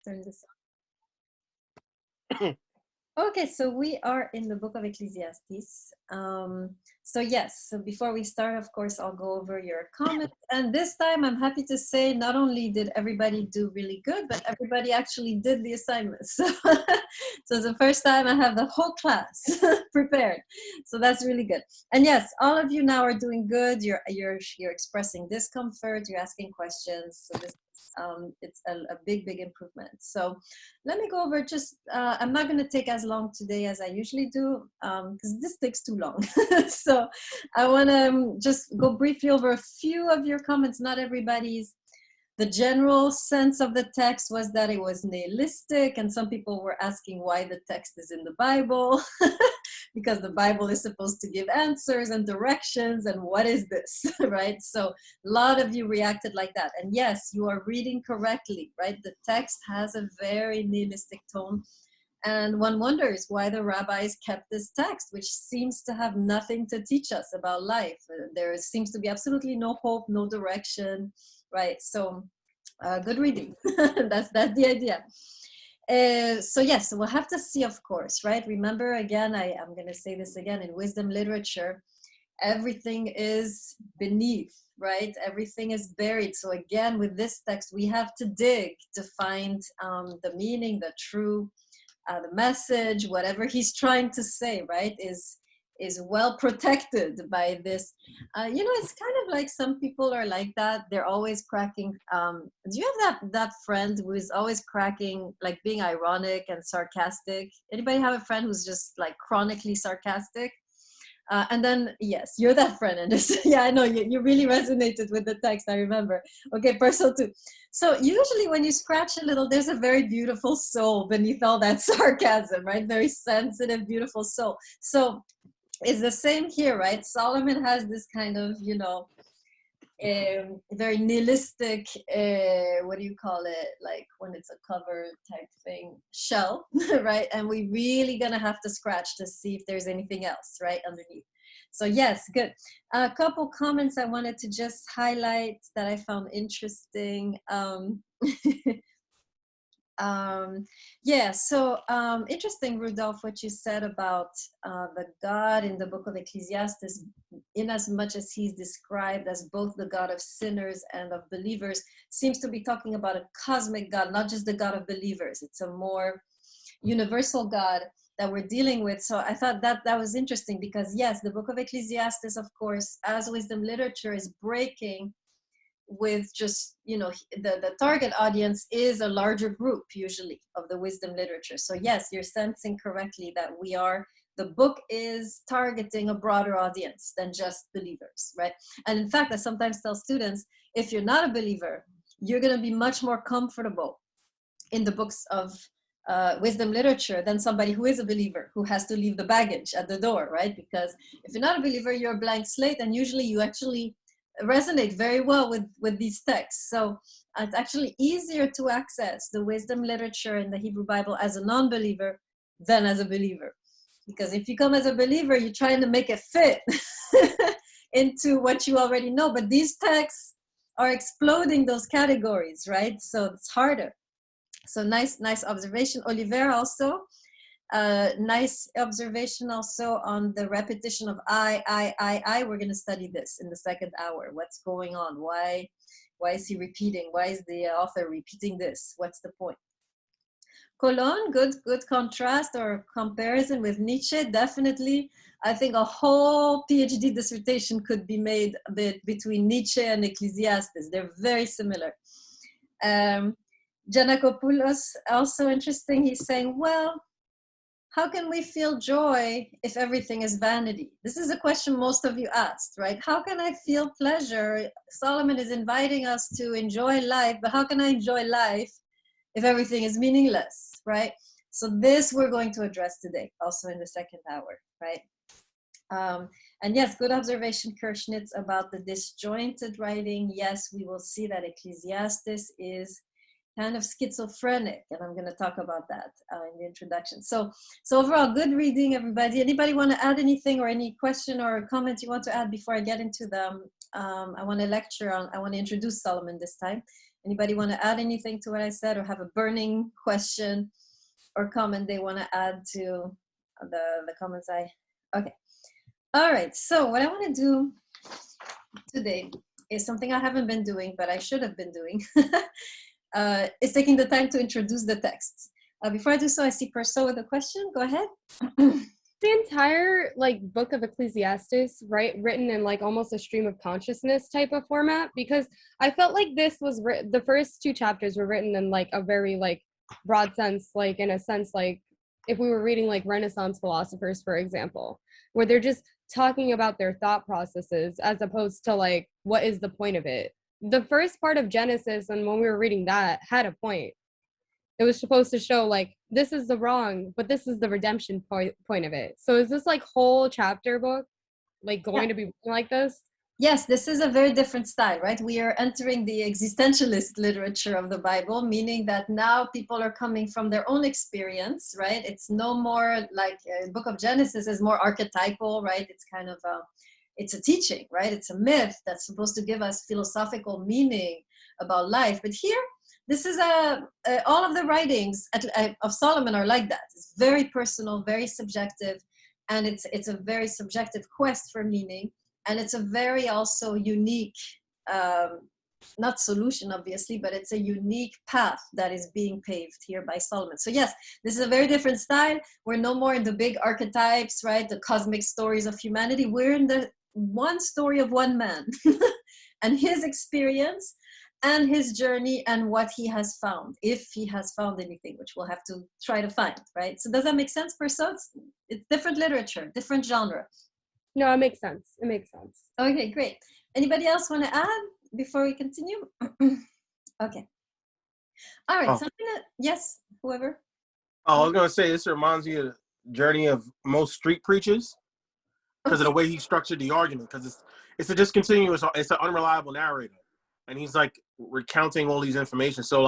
turn this on. Okay, so we are in the book of Ecclesiastes. So yes, so before we start, of course, I'll go over your comments. And this time I'm happy to say not only did everybody do really good, but everybody actually did the assignments. So, so it's the first time I have the whole class prepared. So that's really good. And yes, all of you now are doing good. You're expressing discomfort, you're asking questions. So this it's a big improvement. So let me go over just, I'm not going to take as long today as I usually do, because this takes too long. So I want to just go briefly over a few of your comments, not everybody's. The general sense of the text was that it was nihilistic, and some people were asking why the text is in the Bible, because the Bible is supposed to give answers and directions, and what is this, right? So a lot of you reacted like that. And yes, you are reading correctly, right? The text has a very nihilistic tone. And one wonders why the rabbis kept this text, which seems to have nothing to teach us about life. There seems to be absolutely no hope, no direction, right? So good reading. That's the idea. So yes, we'll have to see, of course, right? Remember, again, I'm going to say this again, in wisdom literature, everything is beneath, right? Everything is buried. So again, with this text, we have to dig to find the meaning, the true, the message, whatever he's trying to say, right, is well protected by this. It's kind of like some people are like that. They're always cracking. Do you have that friend who is always cracking, like being ironic and sarcastic? Anybody have a friend who's just like chronically sarcastic? And then, yes, you're that friend. And yeah, I know you really resonated with the text, I remember. Okay, personal too. So usually when you scratch a little, there's a very beautiful soul beneath all that sarcasm, right? Very sensitive, beautiful soul. So it's the same here, right? Solomon has this kind of, very nihilistic, what do you call it, like when it's a cover type thing, shell, right? And we really gonna have to scratch to see if there's anything else right underneath. So yes, good. A couple comments I wanted to just highlight that I found interesting. Interesting, Rudolph, what you said about the God in the book of Ecclesiastes, in as much as he's described as both the God of sinners and of believers, seems to be talking about a cosmic God, not just the God of believers. It's a more universal God that we're dealing with. So I thought that was interesting because, yes, the book of Ecclesiastes, of course, as wisdom literature, is breaking with just, the target audience is a larger group usually of the wisdom literature. So yes, you're sensing correctly that the book is targeting a broader audience than just believers, right? And in fact, I sometimes tell students, if you're not a believer, you're going to be much more comfortable in the books of wisdom literature than somebody who is a believer, who has to leave the baggage at the door, right? Because if you're not a believer, you're a blank slate, and usually you actually resonate very well with these texts. So it's actually easier to access the wisdom literature in the Hebrew Bible as a non-believer than as a believer. Because if you come as a believer, you're trying to make it fit into what you already know. But these texts are exploding those categories, right? So it's harder. So nice observation. Oliver also, nice observation also on the repetition of I. We're going to study this in the second hour. What's going on? Why is he repeating? Why is the author repeating this? What's the point? Colon, good contrast or comparison with Nietzsche. Definitely, I think a whole PhD dissertation could be made a bit between Nietzsche and Ecclesiastes. They're very similar. Giannakopoulos, also interesting. He's saying, well, how can we feel joy if everything is vanity? This is a question most of you asked, right? How can I feel pleasure? Solomon is inviting us to enjoy life, but how can I enjoy life if everything is meaningless, right? So this we're going to address today, also in the second hour, right? And yes, good observation, Kirschnitz, about the disjointed writing. Yes, we will see that Ecclesiastes is kind of schizophrenic, and I'm going to talk about that in the introduction. So overall, good reading, everybody. Anybody want to add anything or any question or comment you want to add before I get into them? I want to introduce Solomon this time. Anybody want to add anything to what I said, or have a burning question or comment they want to add to the comments okay. All right, so what I want to do today is something I haven't been doing, but I should have been doing, is taking the time to introduce the text. Before I do so, I see Perso with a question. Go ahead. The entire book of Ecclesiastes, right, written in almost a stream of consciousness type of format, because I felt like this was the first 2 chapters were written in a very broad sense, in a sense if we were reading Renaissance philosophers, for example, where they're just talking about their thought processes as opposed to what is the point of it. The first part of Genesis, and when we were reading that, had a point. It was supposed to show this is the wrong, but this is the redemption point of it. So is this whole chapter book going to be like this? Yes, this is a very different style, right? We are entering the existentialist literature of the Bible, meaning that now people are coming from their own experience, right? It's no more Book of Genesis is more archetypal, right? It's kind of it's a teaching, right? It's a myth that's supposed to give us philosophical meaning about life. But here, this is all of the writings of Solomon are like that. It's very personal, very subjective, and it's a very subjective quest for meaning, and it's a very also unique, not solution obviously, but it's a unique path that is being paved here by Solomon. So yes, this is a very different style. We're no more in the big archetypes, right? The cosmic stories of humanity. We're in the one story of one man and his experience and his journey and what he has found, if he has found anything, which we'll have to try to find, right? So does that make sense, Perso? It's different literature, different genre. No, it makes sense. It makes sense. Okay, great. Anybody else want to add before we continue? Okay. All right, yes, whoever. I was going to say, this reminds me of the journey of most street preachers because of the way he structured the argument, because it's a discontinuous, it's an unreliable narrator. And he's recounting all these information. So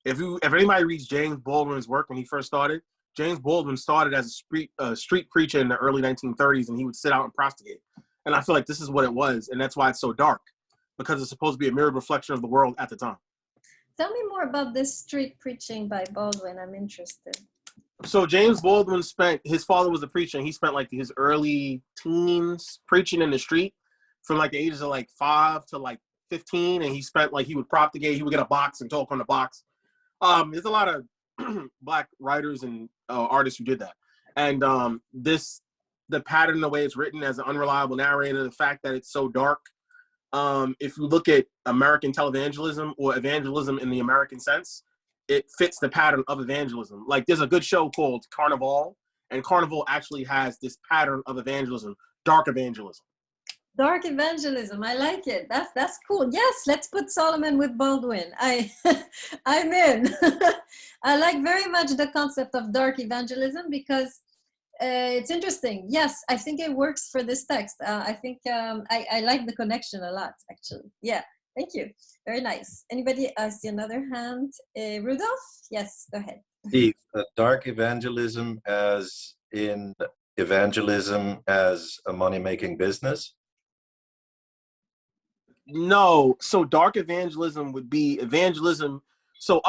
if anybody reads James Baldwin's work when he first started, James Baldwin started as a street preacher in the early 1930s, and he would sit out and proselyte. And I feel like this is what it was, and that's why it's so dark, because it's supposed to be a mirrored reflection of the world at the time. Tell me more about this street preaching by Baldwin. I'm interested. So James Baldwin his father was a preacher, and he spent his early teens preaching in the street from the ages of 5 to 15, and he spent he would propagate, he would get a box and talk on the box. There's a lot of Black writers and artists who did that. And the pattern, the way it's written as an unreliable narrator, the fact that it's so dark. If you look at American televangelism or evangelism in the American sense, it fits the pattern of evangelism. There's a good show called Carnival, and Carnival actually has this pattern of evangelism, dark evangelism. Dark evangelism, I like it. That's cool. Yes, let's put Solomon with Baldwin. I'm in. I like very much the concept of dark evangelism because it's interesting. Yes, I think it works for this text. I think I like the connection a lot, actually. Yeah, thank you. Very nice. Anybody? I see another hand. Rudolph? Yes, go ahead. Steve, dark evangelism as in evangelism as a money-making business? No, so dark evangelism would be evangelism. So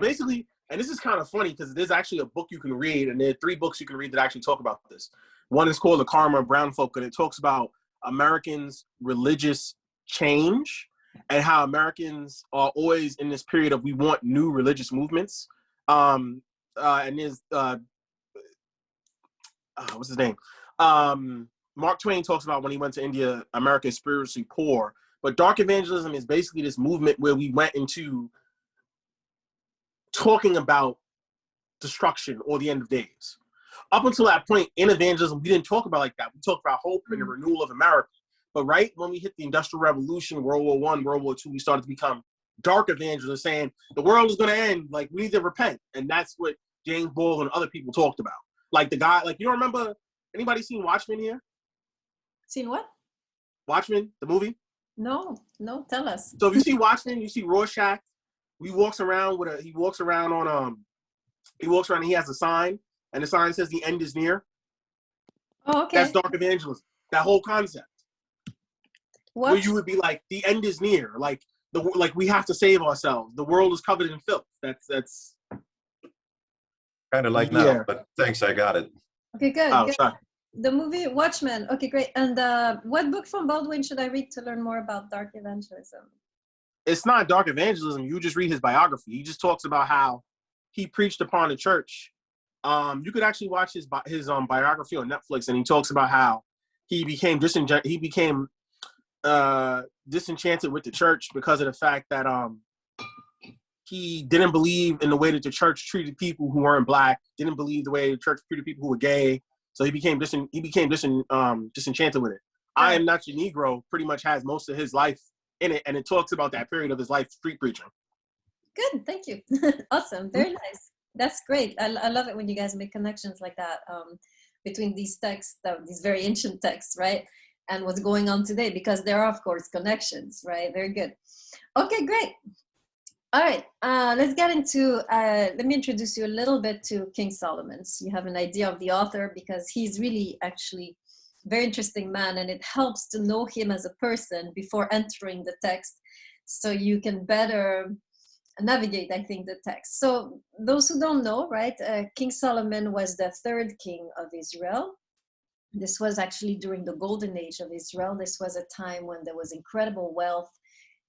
basically, and this is kind of funny because there's actually a book you can read, and there are 3 books you can read that actually talk about this. One is called The Karma of Brown Folk, and it talks about Americans' religious change and how Americans are always in this period of we want new religious movements. And there's what's his name? Mark Twain talks about when he went to India, America is spiritually poor. But dark evangelism is basically this movement where we went into talking about destruction or the end of days. Up until that point in evangelism, we didn't talk about like that. We talked about hope and the renewal of America. But right when we hit the Industrial Revolution, World War I, World War II, we started to become dark evangelists saying the world is going to end. Like, we need to repent. And that's what James Baldwin and other people talked about. Like the guy, like, you don't remember, anybody seen Watchmen here? Seen what? Watchmen, the movie? No, tell us. So if you see Watchmen, you see Rorschach. He walks around and he has a sign, and the sign says the end is near. Oh, okay. That's dark evangelism. That whole concept. What? Where you would be like, the end is near. Like, like we have to save ourselves. The world is covered in filth. That's Kind of like yeah. now, but thanks, I got it. Okay, good. Oh, Good. sorry. The movie Watchmen. Okay, great. And what book from Baldwin should I read to learn more about dark evangelism? It's not dark evangelism. You just read his biography. He just talks about how he preached upon the church. You could actually watch his biography on Netflix, and he talks about how he became disenchanted with the church because of the fact that he didn't believe in the way that the church treated people who weren't black, didn't believe the way the church treated people who were gay. So he became disenchanted with it. Right. I Am Not Your Negro pretty much has most of his life in it, and it talks about that period of his life street preaching. Good, thank you. Awesome, very nice. That's great. I love it when you guys make connections like that between these texts, these very ancient texts, right? And what's going on today, because there are, of course, connections, right? Very good. Okay, great. All right, let's get into, let me introduce you a little bit to King Solomon. So you have an idea of the author, because he's really actually a very interesting man, and it helps to know him as a person before entering the text, so you can better navigate, I think, the text. So those who don't know, right, King Solomon was the third king of Israel. This was actually during the golden age of Israel. This was a time when there was incredible wealth,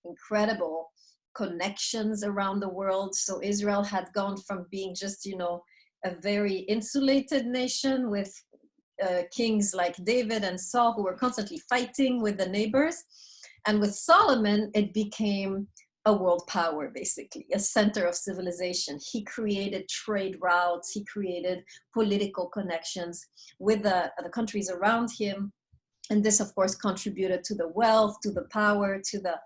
incredible connections around the world. So Israel had gone from being just, a very insulated nation with kings like David and Saul, who were constantly fighting with the neighbors. And with Solomon, it became a world power, basically, a center of civilization. He created trade routes, he created political connections with the countries around him. And this, of course, contributed to the wealth, to the power, to the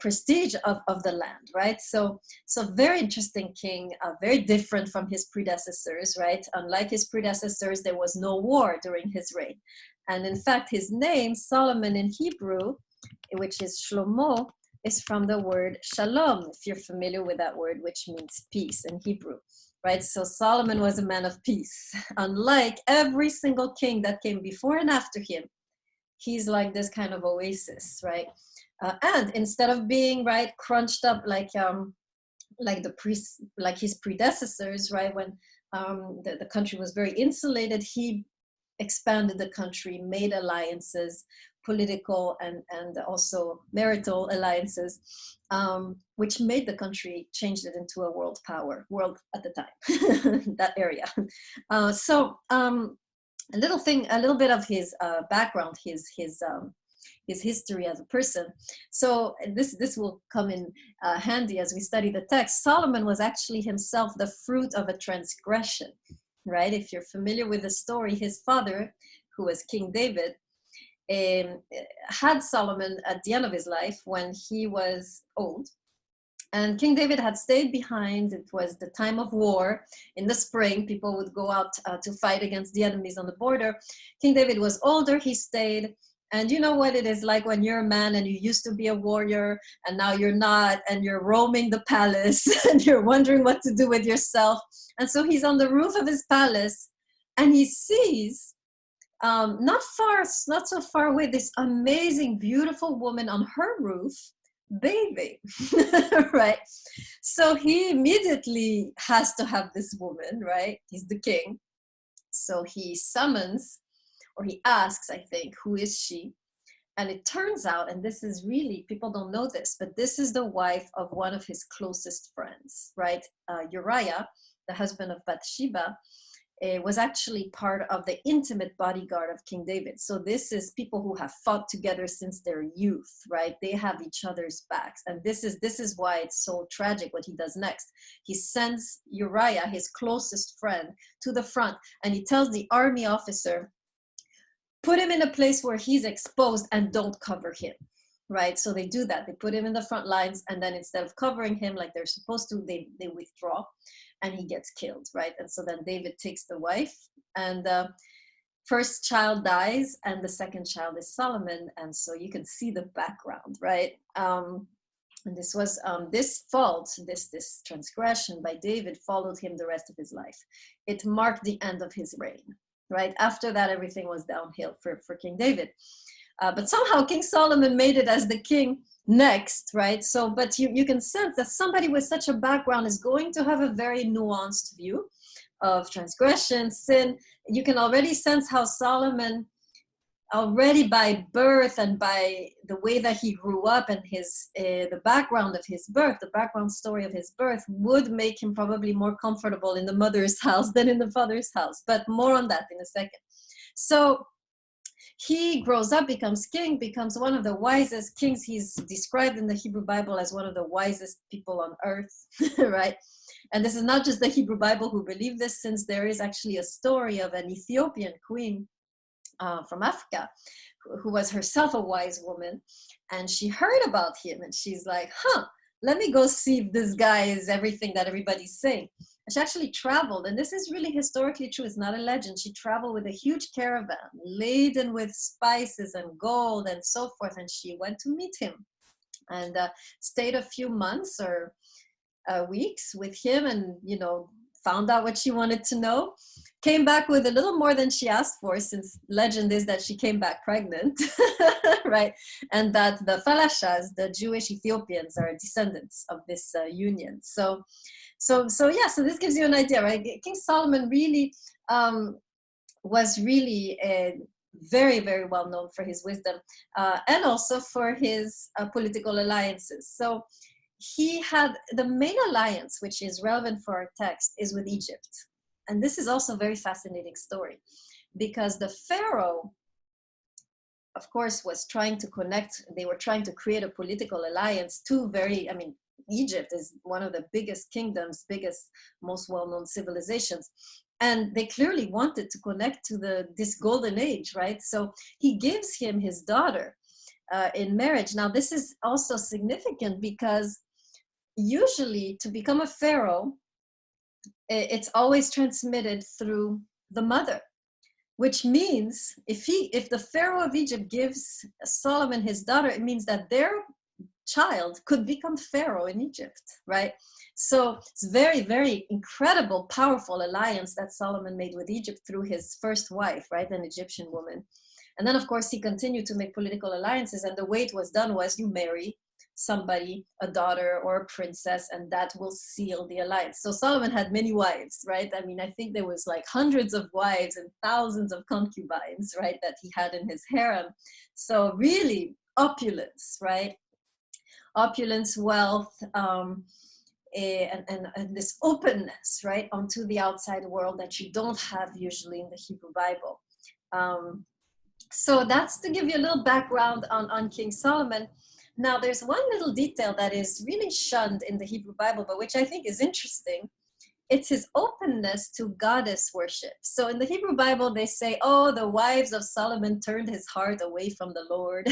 prestige of the land, right? So very interesting king, very different from his predecessors, right? Unlike his predecessors, there was no war during his reign. And in fact, his name, Solomon in Hebrew, which is Shlomo, is from the word shalom, if you're familiar with that word, which means peace in Hebrew. Right, so Solomon was a man of peace. Unlike every single king that came before and after him, he's like this kind of oasis, right? And instead of being crunched up like his predecessors, right? When the country was very insulated, he expanded the country, made alliances, political and also marital alliances, which made the country, changed it into a world power, world at the time, that area. A little bit of his background, his history as a person. So this will come in handy as we study the text. Solomon was actually himself the fruit of a transgression, right? If you're familiar with the story, his father, who was King David, had Solomon at the end of his life when he was old. And King David had stayed behind. It was the time of war. In the spring, people would go out to fight against the enemies on the border. King David was older, he stayed. And you know what it is like when you're a man and you used to be a warrior and now you're not, and you're roaming the palace and you're wondering what to do with yourself. And so he's on the roof of his palace and he sees not so far away, this amazing, beautiful woman on her roof bathing, right? So he immediately has to have this woman, right? He's the king. So he summons, or he asks, I think, who is she? And it turns out, and this is really, people don't know this, but this is the wife of one of his closest friends, right? Uriah, the husband of Bathsheba, was actually part of the intimate bodyguard of King David. So this is people who have fought together since their youth, right? They have each other's backs. And this is why it's so tragic what he does next. He sends Uriah, his closest friend, to the front, and he tells the army officer, put him in a place where he's exposed and don't cover him, right? So they do that. They put him in the front lines, and then instead of covering him like they're supposed to, they withdraw. And he gets killed, right? And so then David takes the wife, and the first child dies, and the second child is Solomon. And so you can see the background, right? And this was this fault, this transgression by David followed him the rest of his life. It marked the end of his reign, right? After that, everything was downhill for King David. But somehow King Solomon made it as the king next, right? So, but you can sense that somebody with such a background is going to have a very nuanced view of transgression, sin. You can already sense how Solomon, already by birth and by the way that he grew up and his the background of his birth, the background story of his birth, would make him probably more comfortable in the mother's house than in the father's house. But more on that in a second. So he grows up, becomes king, becomes one of the wisest kings. He's described in the Hebrew Bible as one of the wisest people on earth, right? And this is not just the Hebrew Bible who believe this, since there is actually a story of an Ethiopian queen from Africa, who was herself a wise woman, and she heard about him, and she's like, let me go see if this guy is everything that everybody's saying. And she actually traveled, and this is really historically true, it's not a legend. She traveled with a huge caravan laden with spices and gold and so forth, and she went to meet him and stayed a few months or weeks with him, and found out what she wanted to know, came back with a little more than she asked for, since legend is that she came back pregnant, right? And that the Falashas, the Jewish Ethiopians, are descendants of this union. So this gives you an idea, right? King Solomon really was really very, very well known for his wisdom and also for his political alliances. So he had the main alliance, which is relevant for our text, is with Egypt. And this is also a very fascinating story, because the Pharaoh, of course, was trying to connect. They were trying to create a political alliance. Egypt is one of the biggest kingdoms, biggest, most well-known civilizations. And they clearly wanted to connect to this golden age, right? So he gives him his daughter in marriage. Now, this is also significant because usually to become a pharaoh, it's always transmitted through the mother, which means if the Pharaoh of Egypt gives Solomon his daughter, it means that their child could become Pharaoh in Egypt, right? So it's very, very incredible, powerful alliance that Solomon made with Egypt through his first wife, right? An Egyptian woman. And then, of course, he continued to make political alliances. And the way it was done was you marry somebody, a daughter or a princess, and that will seal the alliance. So Solomon had many wives, right? I mean, I think there was like hundreds of wives and thousands of concubines, right, that he had in his harem. So really opulence, right? Opulence, wealth, and this openness, right, onto the outside world that you don't have usually in the Hebrew Bible. So that's to give you a little background on King Solomon. Now, there's one little detail that is really shunned in the Hebrew Bible, but which I think is interesting. It's his openness to goddess worship. So in the Hebrew Bible, they say, oh, the wives of Solomon turned his heart away from the Lord,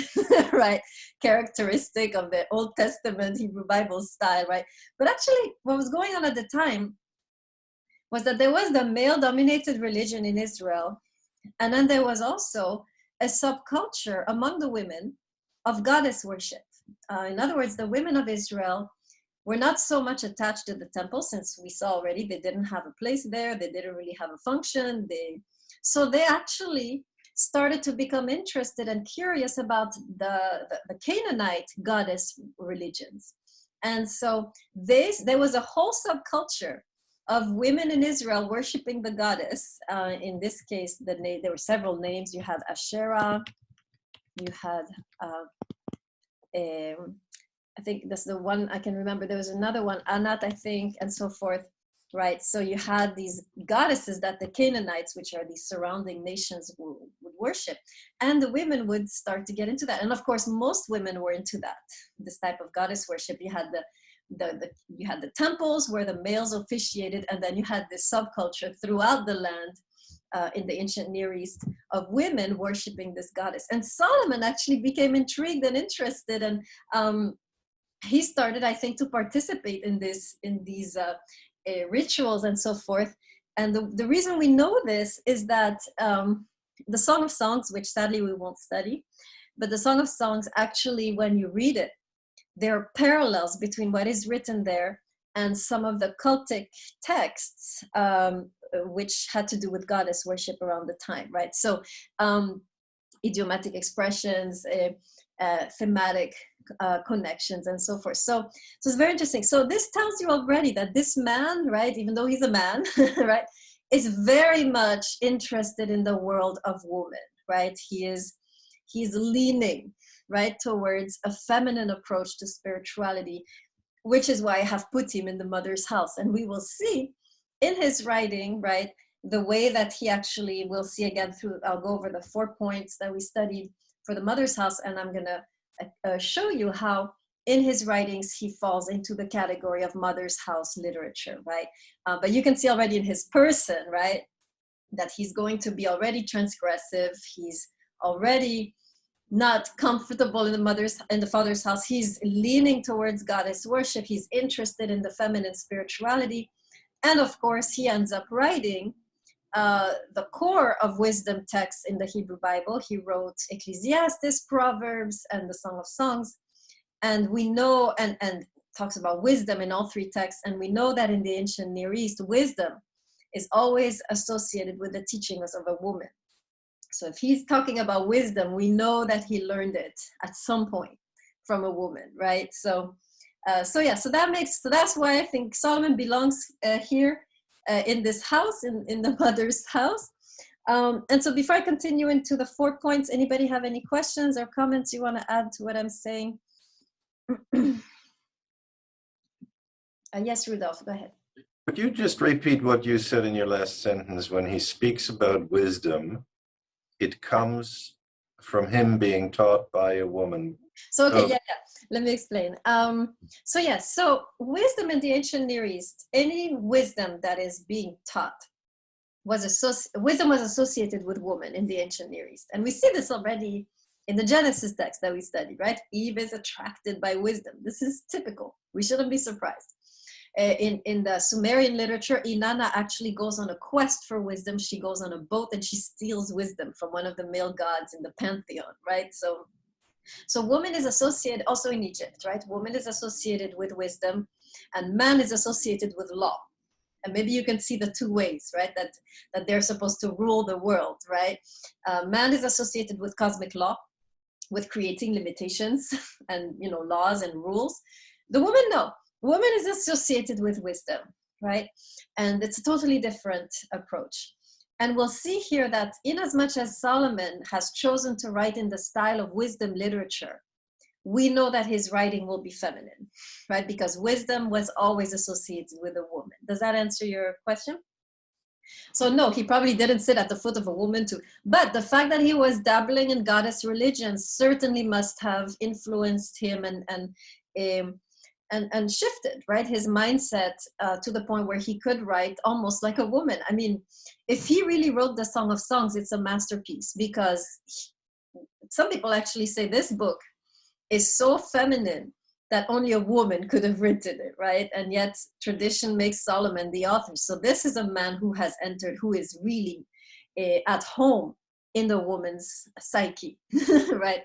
right? Characteristic of the Old Testament Hebrew Bible style, right? But actually, what was going on at the time was that there was the male-dominated religion in Israel, and then there was also a subculture among the women of goddess worship. In other words, the women of Israel were not so much attached to the temple, since we saw already they didn't have a place there, they didn't really have a function. So they actually started to become interested and curious about the Canaanite goddess religions. And so there was a whole subculture of women in Israel worshiping the goddess. In this case, there were several names. You had Asherah, you had I think that's the one I can remember. There was another one, Anat, I think, and so forth, right? So you had these goddesses that the Canaanites, which are these surrounding nations, would worship. And the women would start to get into that. And of course, most women were into that, this type of goddess worship. You had you had the temples where the males officiated, and then you had this subculture throughout the land in the ancient Near East of women worshiping this goddess. And Solomon actually became intrigued and interested, and he started, I think, to participate in these rituals and so forth. And the reason we know this is that the Song of Songs, which sadly we won't study, but the Song of Songs, actually, when you read it, there are parallels between what is written there and some of the cultic texts, which had to do with goddess worship around the time, right? So idiomatic expressions, thematic connections and so forth. So it's very interesting. So this tells you already that this man, right, even though he's a man, right, is very much interested in the world of woman, right? He's leaning, right, towards a feminine approach to spirituality, which is why I have put him in the mother's house. And we will see in his writing, right, the way that he actually, we'll see again through, I'll go over the 4 points that we studied for the mother's house, and I'm gonna show you how in his writings he falls into the category of mother's house literature, right? But you can see already in his person, right, that he's going to be already transgressive. He's already not comfortable in the father's house. He's leaning towards goddess worship. He's interested in the feminine spirituality. And of course, he ends up writing the core of wisdom texts in the Hebrew Bible. He wrote Ecclesiastes, Proverbs, and the Song of Songs. And we know, and talks about wisdom in all three texts. And we know that in the ancient Near East, wisdom is always associated with the teachings of a woman. So if he's talking about wisdom, we know that he learned it at some point from a woman, right? So that's why I think Solomon belongs here in this house, in the mother's house. And so before I continue into the 4 points, anybody have any questions or comments you want to add to what I'm saying? Yes, Rudolph, go ahead. Could you just repeat what you said in your last sentence? When he speaks about wisdom, it comes from him being taught by a woman. So, okay, yeah. Let me explain. So wisdom in the ancient Near East, any wisdom that is being taught wisdom was associated with woman in the ancient Near East. And we see this already in the Genesis text that we studied, right? Eve is attracted by wisdom. This is typical. We shouldn't be surprised. In the Sumerian literature, Inanna actually goes on a quest for wisdom. She goes on a boat and she steals wisdom from one of the male gods in the pantheon, right? So woman is associated, also in Egypt, right? Woman is associated with wisdom and man is associated with law. And maybe you can see the two ways, right? That they're supposed to rule the world, right? Man is associated with cosmic law, with creating limitations and, laws and rules. The woman, no. Woman is associated with wisdom, right? And it's a totally different approach. And we'll see here that in as much as Solomon has chosen to write in the style of wisdom literature, we know that his writing will be feminine, right? Because wisdom was always associated with a woman. Does that answer your question? So no, he probably didn't sit at the foot of a woman too. But the fact that he was dabbling in goddess religions certainly must have influenced him and shifted, right, his mindset to the point where he could write almost like a woman. I mean, if he really wrote the Song of Songs, it's a masterpiece, because some people actually say this book is so feminine that only a woman could have written it, right? And yet tradition makes Solomon the author. So this is a man who has entered, who is really at home in the woman's psyche, right?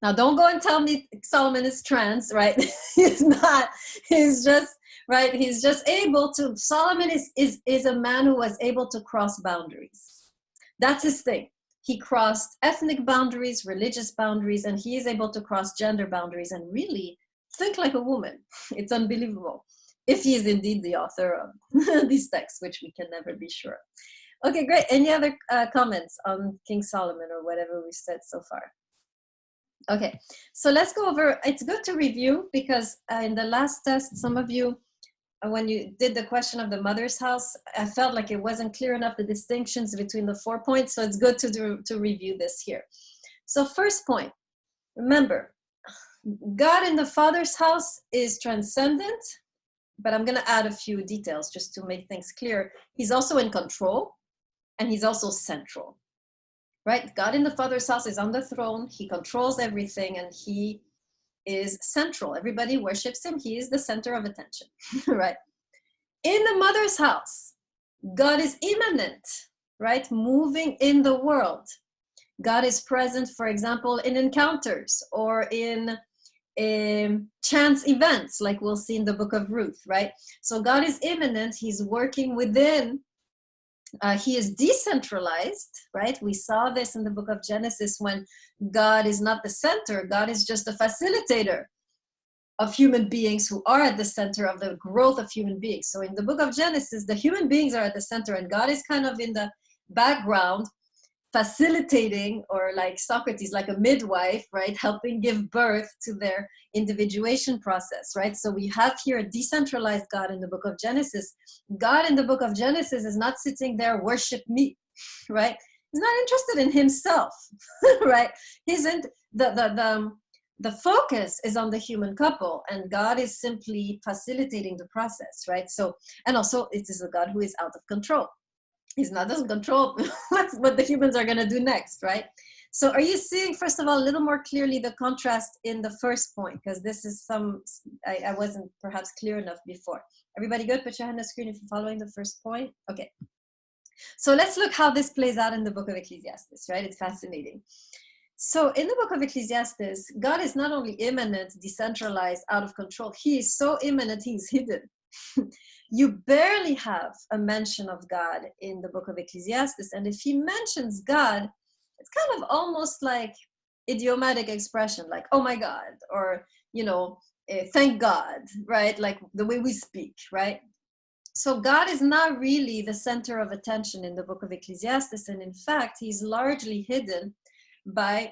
Now, don't go and tell me Solomon is trans, right? He's not. He's just, right? He's just able to, Solomon is a man who was able to cross boundaries. That's his thing. He crossed ethnic boundaries, religious boundaries, and he is able to cross gender boundaries and really think like a woman. It's unbelievable. If he is indeed the author of these texts, which we can never be sure. Okay, great. Any other comments on King Solomon or whatever we said so far? Okay, so let's go over, it's good to review because in the last test, some of you, when you did the question of the mother's house, I felt like it wasn't clear enough, the distinctions between the 4 points, so it's good to review this here. So first point, remember, God in the father's house is transcendent, but I'm gonna add a few details just to make things clear. He's also in control and he's also central. Right? God in the Father's house is on the throne. He controls everything and he is central. Everybody worships him. He is the center of attention, right? In the mother's house, God is immanent, right? Moving in the world. God is present, for example, in encounters or in chance events, like we'll see in the book of Ruth, right? So God is immanent. He's working within He is decentralized, right? We saw this in the book of Genesis when God is not the center. God is just a facilitator of human beings who are at the center of the growth of human beings. So in the book of Genesis, the human beings are at the center and God is kind of in the background, facilitating, or like Socrates, like a midwife, right? Helping give birth to their individuation process, right? So we have here a decentralized God in the book of Genesis. God in the book of Genesis is not sitting there, worship me, right? He's not interested in himself, right? He's in the focus is on the human couple, and God is simply facilitating the process, right? So, and also it is a God who is out of control. He's not doesn't control what the humans are going to do next, right? So are you seeing, first of all, a little more clearly the contrast in the first point? Because this is I wasn't perhaps clear enough before. Everybody good? Put your hand on the screen if you're following the first point. Okay. So let's look how this plays out in the book of Ecclesiastes, right? It's fascinating. So in the book of Ecclesiastes, God is not only immanent, decentralized, out of control. He is so immanent, he's hidden. You barely have a mention of God in the book of Ecclesiastes. And if he mentions God, it's kind of almost like idiomatic expression, like, oh my God, or, thank God, right? Like the way we speak, right? So God is not really the center of attention in the book of Ecclesiastes. And in fact, he's largely hidden by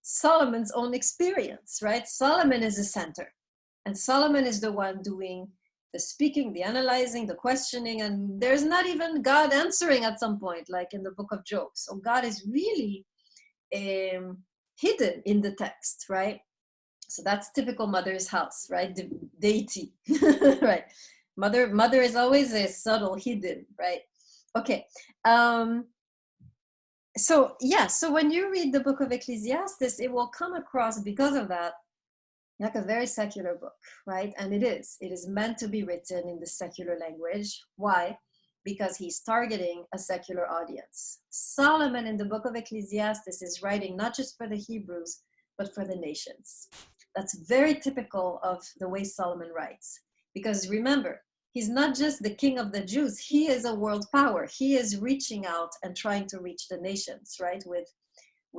Solomon's own experience, right? Solomon is the center. And Solomon is the one doing the speaking, the analyzing, the questioning, and there's not even God answering at some point, like in the book of Job. So God is really hidden in the text, right? So that's typical mother's house, right? Deity, right? Mother is always a subtle, hidden, right? Okay. So when you read the book of Ecclesiastes, it will come across, because of that, like a very secular book, right? And it is meant to be written in the secular language. Why? Because he's targeting a secular audience. Solomon in the book of Ecclesiastes is writing not just for the Hebrews, but for the nations. That's very typical of the way Solomon writes. Because remember, he's not just the king of the Jews, he is a world power. He is reaching out and trying to reach the nations, right? With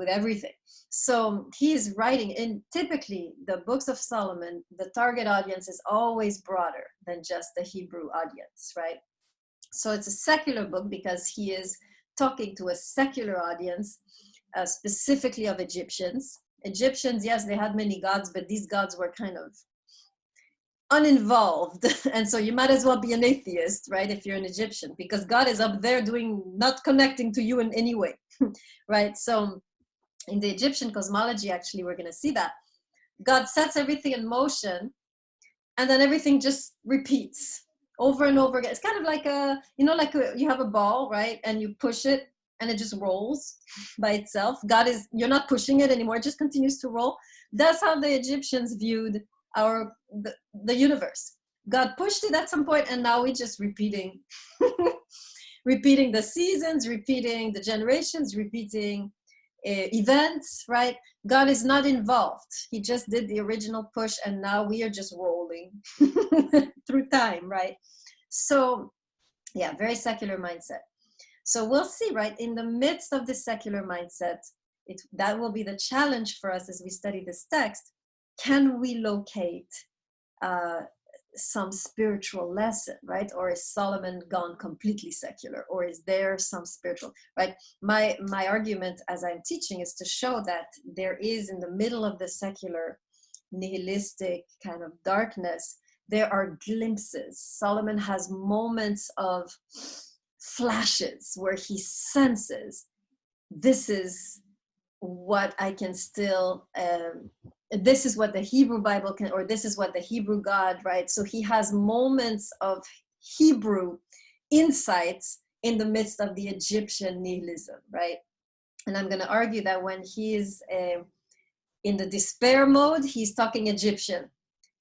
everything. So he is writing in, typically the books of Solomon, the target audience is always broader than just the Hebrew audience, right? So it's a secular book because he is talking to a secular audience, specifically of Egyptians. Egyptians, yes, they had many gods, but these gods were kind of uninvolved. And so you might as well be an atheist, right? If you're an Egyptian, because God is up there not connecting to you in any way, right? So in the Egyptian cosmology, actually, we're going to see that God sets everything in motion, and then everything just repeats over and over again. It's kind of like you have a ball, right? And you push it, and it just rolls by itself. You're not pushing it anymore; it just continues to roll. That's how the Egyptians viewed the universe. God pushed it at some point, and now we're just repeating, repeating the seasons, repeating the generations, repeating events, right? God is not involved. He just did the original push, and now we are just rolling through time, right? So very secular mindset. So we'll see, right? In the midst of this secular mindset, that will be the challenge for us as we study this text. Can we locate some spiritual lesson, right? Or is Solomon gone completely secular, or is there some spiritual, right? My argument as I'm teaching is to show that there is, in the middle of the secular nihilistic kind of darkness, there are glimpses. Solomon has moments of flashes where he senses, this is what I can still this is what the Hebrew Bible can, or this is what the Hebrew God, right? So he has moments of Hebrew insights in the midst of the Egyptian nihilism, right? And I'm going to argue that when he is in the despair mode, he's talking Egyptian.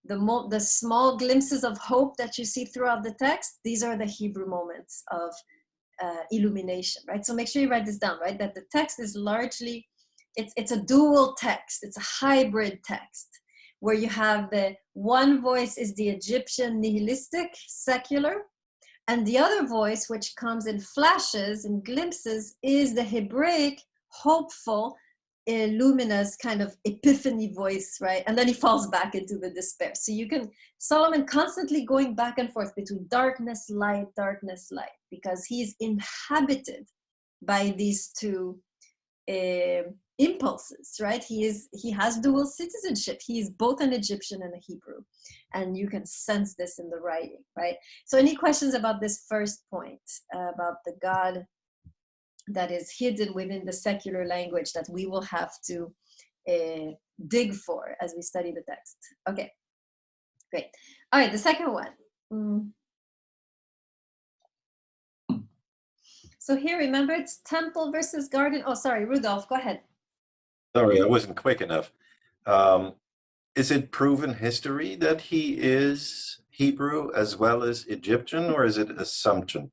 The small glimpses of hope that you see throughout the text, these are the Hebrew moments of illumination, right? So make sure you write this down, right? That the text is largely, it's a dual text. It's a hybrid text where you have the one voice is the Egyptian nihilistic, secular, And the other voice, which comes in flashes and glimpses, is the Hebraic, hopeful, luminous kind of epiphany voice, right? And then he falls back into the despair. So you can, Solomon constantly going back and forth between darkness, light, because he's inhabited by these two impulses, right? He has dual citizenship. He is both an Egyptian and a Hebrew, and you can sense this in the writing, right? So any questions about this first point, about the God that is hidden within the secular language that we will have to dig for as we study the text? Okay, great. All right, the second one. So here, remember, it's temple versus garden. Oh, sorry, Rudolph, go ahead. Sorry, I wasn't quick enough. Is it proven history that he is Hebrew as well as Egyptian, or is it assumption?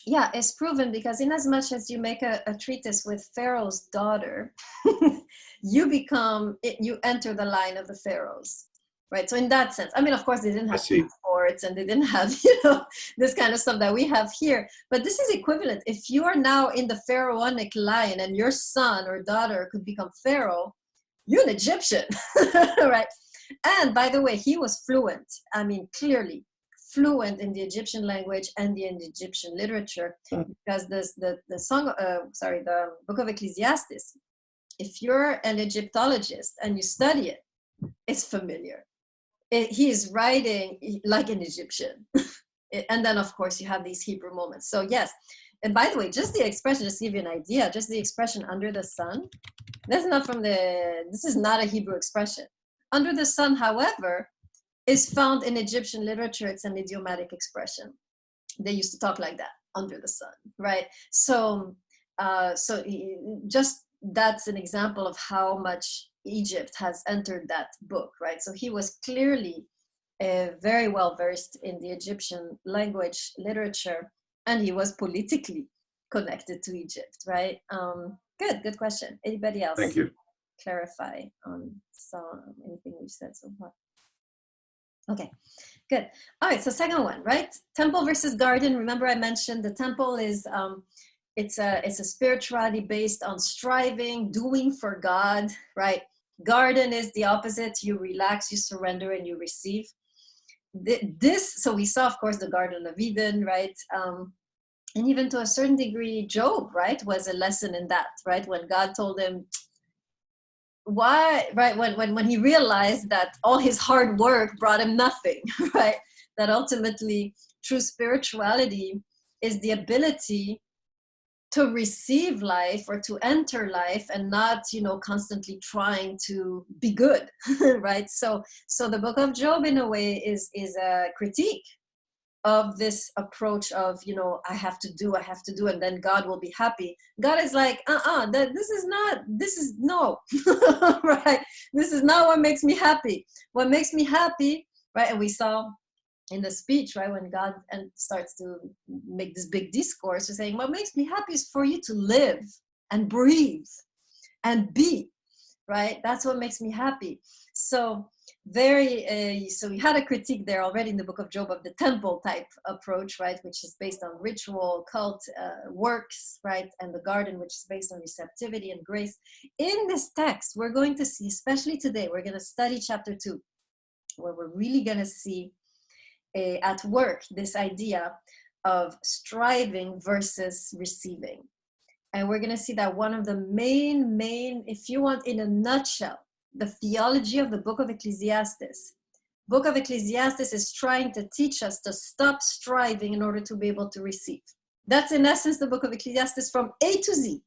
Yeah, it's proven, because in as much as you make a treatise with Pharaoh's daughter, you enter the line of the pharaohs, right? So in that sense, I mean, of course, they didn't have passports and they didn't have, this kind of stuff that we have here. But this is equivalent. If you are now in the pharaonic line and your son or daughter could become pharaoh, you're an Egyptian, right? And by the way, he was fluent. I mean, clearly fluent in the Egyptian language and in the Egyptian literature, because the book of Ecclesiastes, if you're an Egyptologist and you study it, it's familiar. He is writing like an Egyptian. And then, of course, you have these Hebrew moments. So yes, and by the way, just the expression, just to give you an idea, just the expression under the sun, this is not a Hebrew expression. Under the sun, however, is found in Egyptian literature. It's an idiomatic expression. They used to talk like that, under the sun, right? So, just that's an example of how much Egypt has entered that book, right? So he was clearly very well versed in the Egyptian language, literature, and he was politically connected to Egypt, right? Good question. Anybody else? Thank you. Clarify on anything we've said so far? Okay, good. All right, so second one, right? Temple versus garden. Remember I mentioned the temple is, it's a spirituality based on striving, doing for God, right? Garden is the opposite. You relax, you surrender, and you receive. So we saw, of course, the Garden of Eden, right? And even to a certain degree, Job, right, was a lesson in that, right? When God told him, why, right, when he realized that all his hard work brought him nothing, right? That ultimately true spirituality is the ability to receive life or to enter life and not, constantly trying to be good, right? So the book of Job, in a way, is a critique of this approach of, I have to do, and then God will be happy. God is like, this is no, right? This is not what makes me happy. What makes me happy, right? And we saw in the speech, right, when God starts to make this big discourse, he's saying, what makes me happy is for you to live and breathe and be, right? That's what makes me happy. So so we had a critique there already in the book of Job of the temple type approach, right, which is based on ritual, cult, works, right, and the garden, which is based on receptivity and grace. In this text, we're going to see, especially today, we're going to study chapter 2, where we're really going to see at work this idea of striving versus receiving. And we're going to see that one of the main, if you want, in a nutshell, the theology of the book of Ecclesiastes. Book of Ecclesiastes is trying to teach us to stop striving in order to be able to receive. That's in essence the book of Ecclesiastes from A to Z.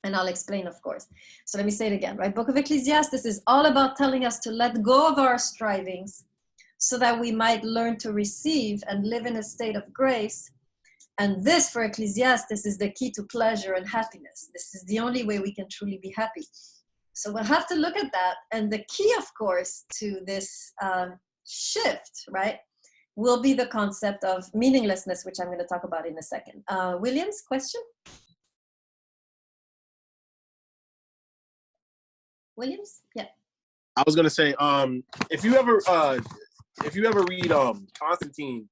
And I'll explain, of course. So let me say it again, right? Book of Ecclesiastes is all about telling us to let go of our strivings so that we might learn to receive and live in a state of grace. And this, for Ecclesiastes, is the key to pleasure and happiness. This is the only way we can truly be happy. So we'll have to look at that. And the key, of course, to this shift, right, will be the concept of meaninglessness, which I'm going to talk about in a second. Williams, question? Williams? Yeah. I was going to say, if you ever read Constantine,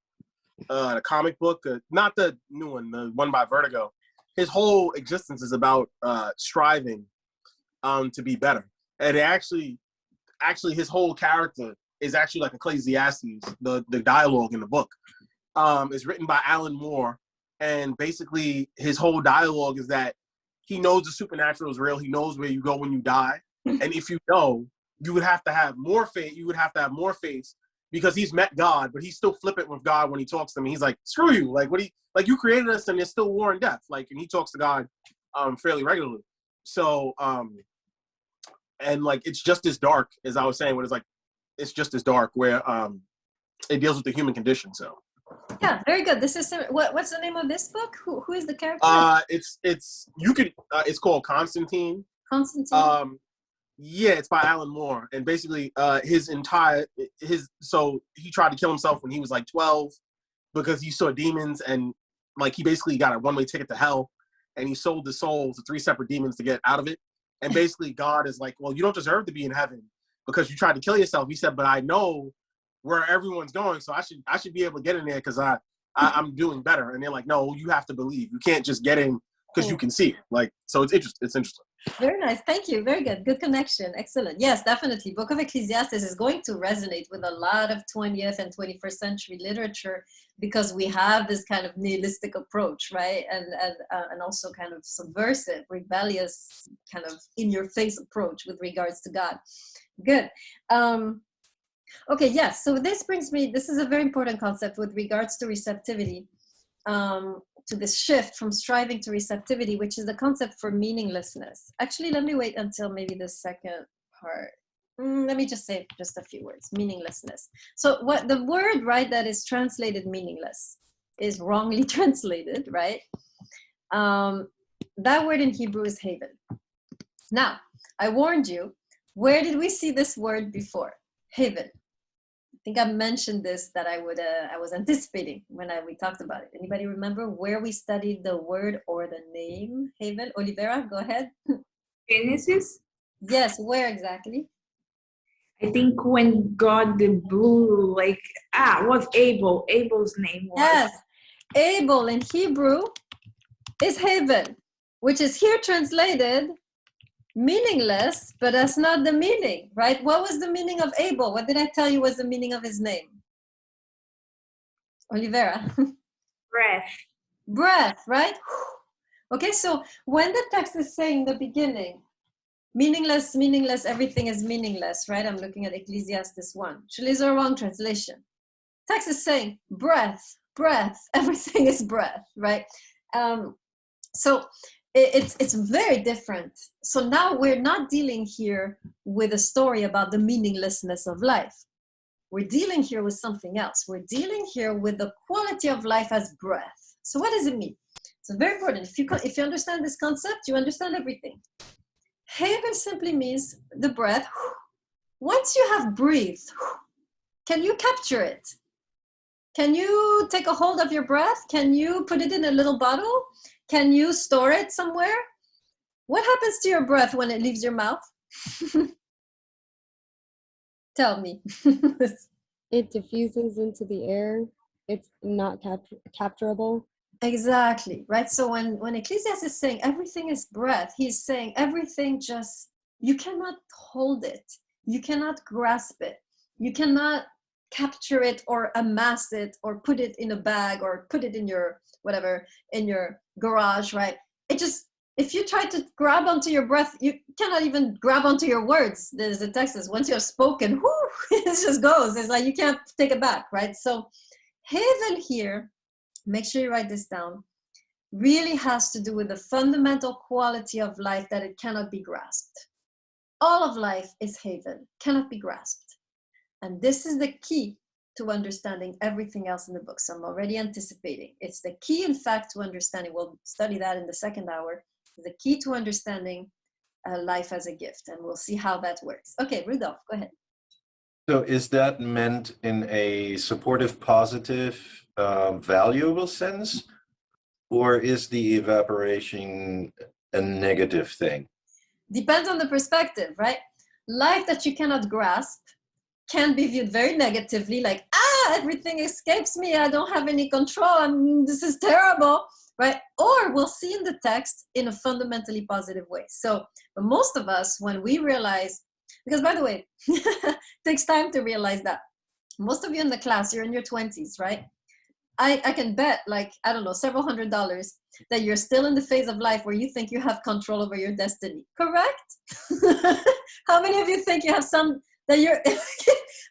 the comic book, not the new one, the one by Vertigo. His whole existence is about striving to be better, and actually his whole character is actually like Ecclesiastes. The dialogue in the book is written by Alan Moore, and basically his whole dialogue is that he knows the supernatural is real. He knows where you go when you die, and if you know, you would have to have more faith. You would have to have more faith because he's met God, but he's still flippant with God when he talks to him. He's like, "Screw you! Like you created us, and there's still war and death." Like, and he talks to God fairly regularly. So and like it's just as dark as I was saying. When it's just as dark where it deals with the human condition. So yeah, very good. This is what's the name of this book? Who is the character? It's called Constantine. Constantine. Yeah, it's by Alan Moore, and basically so he tried to kill himself when he was like 12 because he saw demons, and like he basically got a one-way ticket to hell, and he sold his soul to 3 separate demons to get out of it. And basically God is like, well, you don't deserve to be in heaven because you tried to kill yourself. He said, but I know where everyone's going, so I should be able to get in there because I'm doing better. And they're like, no, you have to believe. You can't just get in because you can see it. Like, so it's interesting. Very nice. Thank you. Very good. Good connection. Excellent. Yes, definitely. Book of Ecclesiastes is going to resonate with a lot of 20th and 21st century literature because we have this kind of nihilistic approach, right? And also kind of subversive, rebellious, kind of in-your-face approach with regards to God. Good. Okay, yes. So this is a very important concept with regards to receptivity. To this shift from striving to receptivity, which is the concept for meaninglessness. Actually, let me wait until maybe the second part. Let me just say just a few words. Meaninglessness. So what the word, right, that is translated meaningless is wrongly translated, right? That word in Hebrew is haven. Now, I warned you, where did we see this word before? Haven. I think I mentioned this that I was anticipating when we talked about it. Anybody remember where we studied the word or the name haven? Olivera, go ahead. Genesis? Yes, where exactly? I think when God blew, was Abel. Abel's name was. Yes, Abel in Hebrew is haven, which is here translated meaningless, but that's not the meaning, right? What was the meaning of Abel? What did I tell you was the meaning of his name? Olivera. Breath. Breath, right? Okay, so when the text is saying the beginning, meaningless, meaningless, everything is meaningless, right? I'm looking at Ecclesiastes 1. Actually, it's a wrong translation. Text is saying breath, breath, everything is breath, right? So it's very different. So now we're not dealing here with a story about the meaninglessness of life. We're dealing here with something else. We're dealing here with the quality of life as breath. So what does it mean? So very important. If you understand this concept, you understand everything. Haven simply means the breath. Once you have breathed, can you capture it? Can you take a hold of your breath? Can you put it in a little bottle? Can you store it somewhere? What happens to your breath when it leaves your mouth? Tell me. It diffuses into the air. It's not capturable. Exactly, right? So when Ecclesiastes is saying everything is breath, he's saying everything you cannot hold it. You cannot grasp it. You cannot capture it or amass it or put it in a bag or put it in your in your garage, right? If you try to grab onto your breath, you cannot even grab onto your words. There's a text says once you're spoken, it just goes. It's like you can't take it back, right? So haven here, make sure you write this down, really has to do with the fundamental quality of life that it cannot be grasped. All of life is haven, cannot be grasped. And this is the key to understanding everything else in the book. So I'm already anticipating. It's the key, in fact, to understanding. We'll study that in the second hour. The key to understanding life as a gift. And we'll see how that works. Okay, Rudolph, go ahead. So is that meant in a supportive, positive, valuable sense? Or is the evaporation a negative thing? Depends on the perspective, right? Life that you cannot grasp can be viewed very negatively, like, everything escapes me. I don't have any control. This is terrible, right? Or we'll see in the text in a fundamentally positive way. So but most of us, when we realize, because by the way, it takes time to realize that. Most of you in the class, you're in your 20s, right? I can bet, like, I don't know, several $100s that you're still in the phase of life where you think you have control over your destiny. Correct? How many of you think you have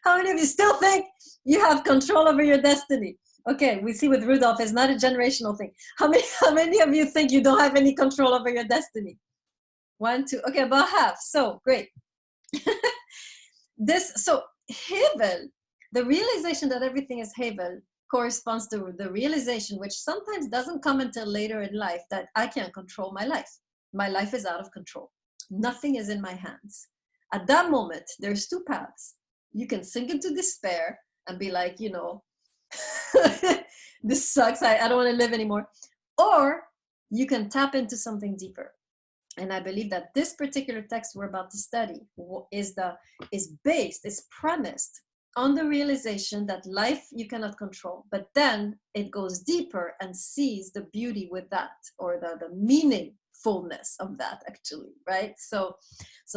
how many of you still think you have control over your destiny? Okay, we see with Rudolph, it's not a generational thing. How many of you think you don't have any control over your destiny? 1, 2, okay, about half. So great. So Hevel, the realization that everything is Hevel, corresponds to the realization, which sometimes doesn't come until later in life, that I can't control my life. My life is out of control. Nothing is in my hands. At that moment, there's two paths. You can sink into despair and be like, this sucks. I don't want to live anymore. Or you can tap into something deeper. And I believe that this particular text we're about to study is premised on the realization that life you cannot control, but then it goes deeper and sees the beauty with that, or the meaningfulness of that, actually, right? So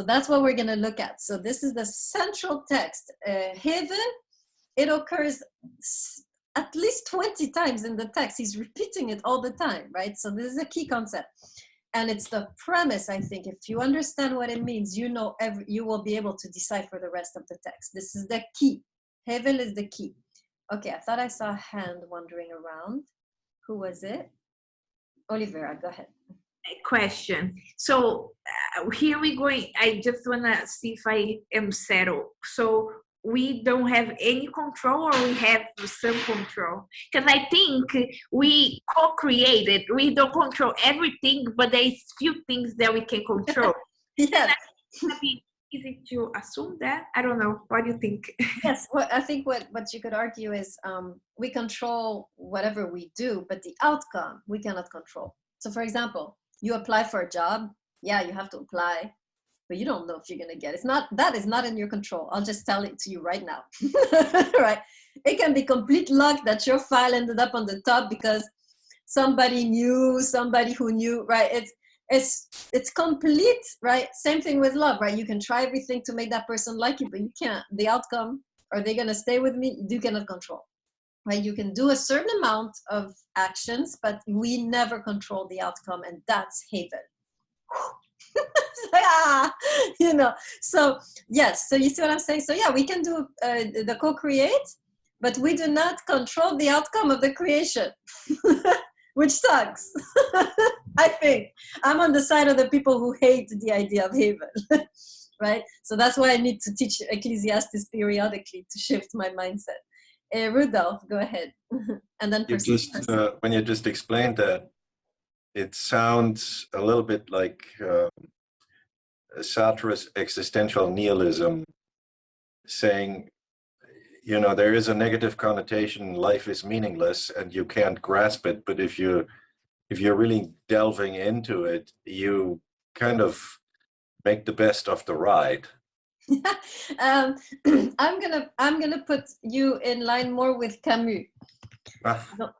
that's what we're going to look at. So this is the central text. Hevel, it occurs at least 20 times in the text. He's repeating it all the time, right? So this is a key concept. And it's the premise, I think. If you understand what it means, you will be able to decipher the rest of the text. This is the key. Hevel is the key. Okay, I thought I saw a hand wandering around. Who was it? Olivera, go ahead. Question. So here we go. I just want to see if I am settled. So we don't have any control, or we have some control? Because I think we co-created. We don't control everything, but there's few things that we can control. Yes. Easy to assume that? I don't know. What do you think? Yes, well, I think what you could argue is we control whatever we do, but the outcome we cannot control. So for example, you apply for a job. Yeah, you have to apply, but you don't know if you're going to get it. That is not in your control. I'll just tell it to you right now. Right? It can be complete luck that your file ended up on the top because somebody who knew, right? It's complete, right? Same thing with love, right? You can try everything to make that person like you, but you can't. The outcome, are they going to stay with me? You cannot control, right? You can do a certain amount of actions, but we never control the outcome, and that's Hevel. So yes, so you see what I'm saying? So yeah, we can do the co-create, but we do not control the outcome of the creation, which sucks. I think I'm on the side of the people who hate the idea of Hevel, right? So that's why I need to teach Ecclesiastes periodically to shift my mindset. Rudolph, go ahead. And then when you just explained that, it sounds a little bit like Sartre's existential nihilism, saying, there is a negative connotation, life is meaningless, and you can't grasp it. But if you're really delving into it, you kind of make the best of the ride. I'm gonna put you in line more with Camus.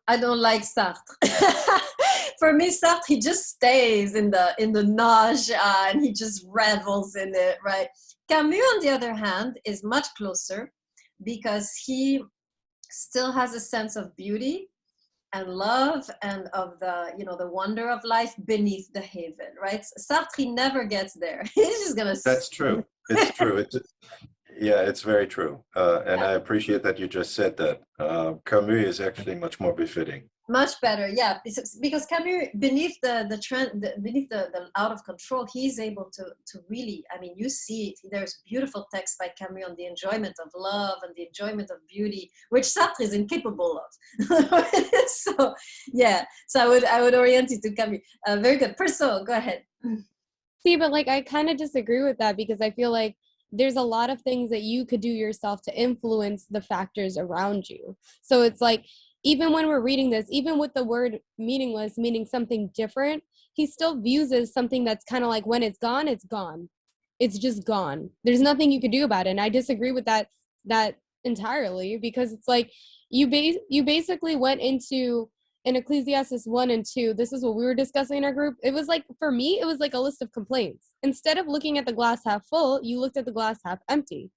I don't like Sartre. For me, Sartre, he just stays in the nausea and he just revels in it, right? Camus, on the other hand, is much closer because he still has a sense of beauty and love and of the wonder of life beneath the Hevel, right? Sartre, he never gets there. He's just gonna. That's true. It's true. It's very true. And I appreciate that you just said that. Camus is actually much more befitting. Much better, yeah, because Camus, beneath the out of control, he's able to really, you see, there's beautiful text by Camus on the enjoyment of love and the enjoyment of beauty, which Sartre is incapable of. So I would orient you to Camus. Very good. Perso, go ahead. See, but I kind of disagree with that, because I feel like there's a lot of things that you could do yourself to influence the factors around you. So it's like, even when we're reading this, even with the word meaningless meaning something different, he still views it as something that's kind of like, when it's gone, it's gone. It's just gone. There's nothing you can do about it. And I disagree with that entirely, because it's like you basically went into in Ecclesiastes 1 and 2, this is what we were discussing in our group. It was like, for me, it was like a list of complaints. Instead of looking at the glass half full, you looked at the glass half empty.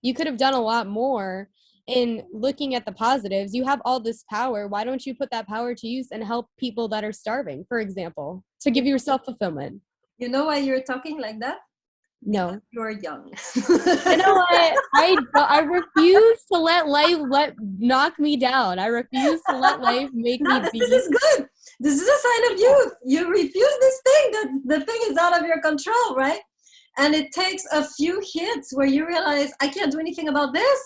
You could have done a lot more in looking at the positives. You have all this power. Why don't you put that power to use and help people that are starving, for example, to give yourself fulfillment? You know why you're talking like that? No. You're young. You know what? I refuse to let life knock me down. I refuse to let life make me be. This is good. This is a sign of youth. You refuse this thing, that the thing is out of your control, right? And it takes a few hits where you realize, I can't do anything about this.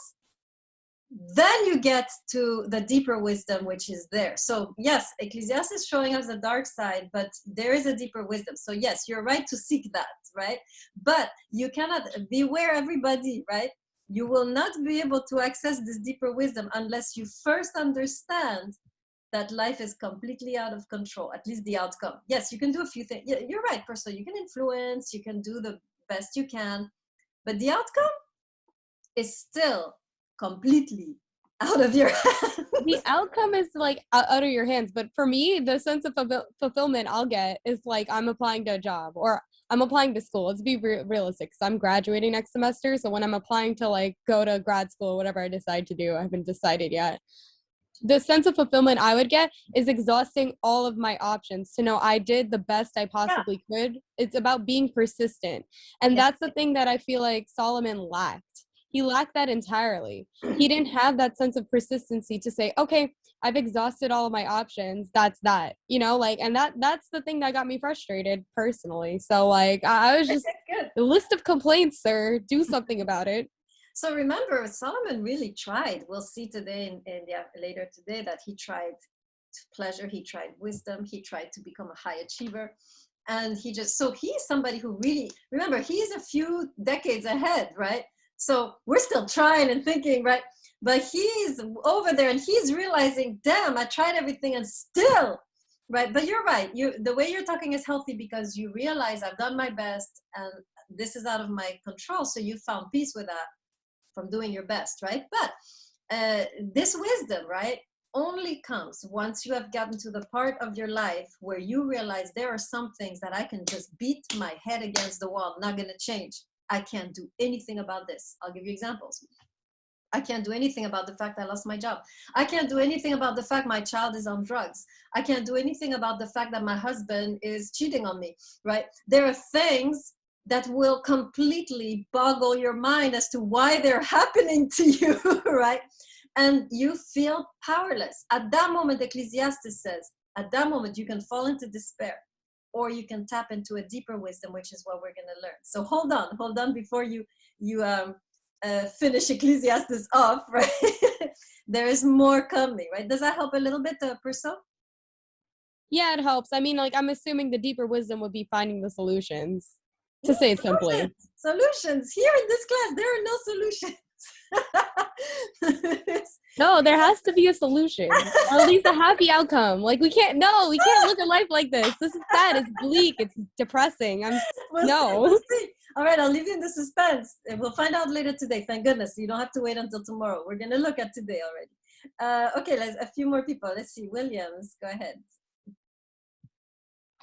Then you get to the deeper wisdom, which is there. So yes, Ecclesiastes is showing us the dark side, but there is a deeper wisdom. So yes, you're right to seek that, right? But you cannot, beware everybody, right? You will not be able to access this deeper wisdom unless you first understand that life is completely out of control, at least the outcome. Yes, you can do a few things. Yeah, you're right, personally. You can influence, you can do the best you can, but the outcome is still completely out of your hands. The outcome is like out of your hands, but for me, the sense of fulfillment I'll get is like I'm applying to a job or I'm applying to school. Let's be realistic, because I'm graduating next semester. So when I'm applying to like go to grad school or whatever I decide to do, I haven't decided yet. The sense of fulfillment I would get is exhausting all of my options to know I did the best I possibly could. It's about being persistent. And that's the thing that I feel like Solomon lacked. He lacked that entirely. He didn't have that sense of persistency to say, okay, I've exhausted all of my options. That's that, you know, like, and that's the thing that got me frustrated personally. So like, I was just, the list of complaints, sir, do something about it. So remember, Solomon really tried. We'll see today later today that he tried pleasure, he tried wisdom, he tried to become a high achiever. And he's somebody who really, remember, he's a few decades ahead, right? So we're still trying and thinking, right? But he's over there and he's realizing, damn, I tried everything and still, right? But you're right. The way you're talking is healthy because you realize I've done my best and this is out of my control. So you found peace with that from doing your best, right? But this wisdom, right, only comes once you have gotten to the part of your life where you realize there are some things that I can just beat my head against the wall, not going to change. I can't do anything about this. I'll give you examples. I can't do anything about the fact I lost my job. I can't do anything about the fact my child is on drugs. I can't do anything about the fact that my husband is cheating on me, right? There are things that will completely boggle your mind as to why they're happening to you, right? And you feel powerless. At that moment, Ecclesiastes says, at that moment, you can fall into despair, or you can tap into a deeper wisdom, which is what we're going to learn. So hold on before you finish Ecclesiastes off, right? There is more coming, right? Does that help a little bit, Perso? Yeah, it helps. I mean, like, I'm assuming the deeper wisdom would be finding the solutions, to say it simply. Solutions. Here in this class, there are no solutions. No, there has to be a solution, or at least a happy outcome. Like we can't look at life like this. This is sad. It's bleak. It's depressing. We'll see. All right, I'll leave you in the suspense. We'll find out later today. Thank goodness. You don't have to wait until tomorrow. We're going to look at today already. Okay, let's a few more people. Let's see. Williams, go ahead.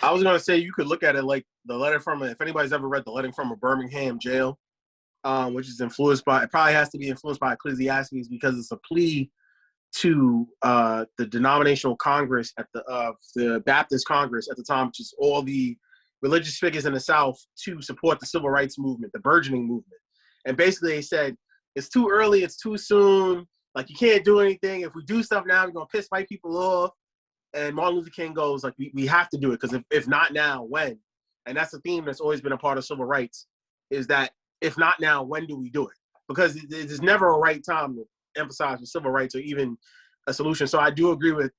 I was going to say you could look at it like the letter from, if anybody's ever read the letter from a Birmingham jail, which is it probably has to be influenced by Ecclesiastes because it's a plea to the denominational Congress at the Baptist Congress at the time, which is all the religious figures in the South, to support the civil rights movement, the burgeoning movement. And basically they said, it's too early, it's too soon, like you can't do anything. If we do stuff now, we're going to piss white people off. And Martin Luther King goes, like, we have to do it, because if not now, when? And that's a theme that's always been a part of civil rights, is that if not now, when do we do it? Because there's never a right time to emphasize the civil rights or even a solution. So I do agree with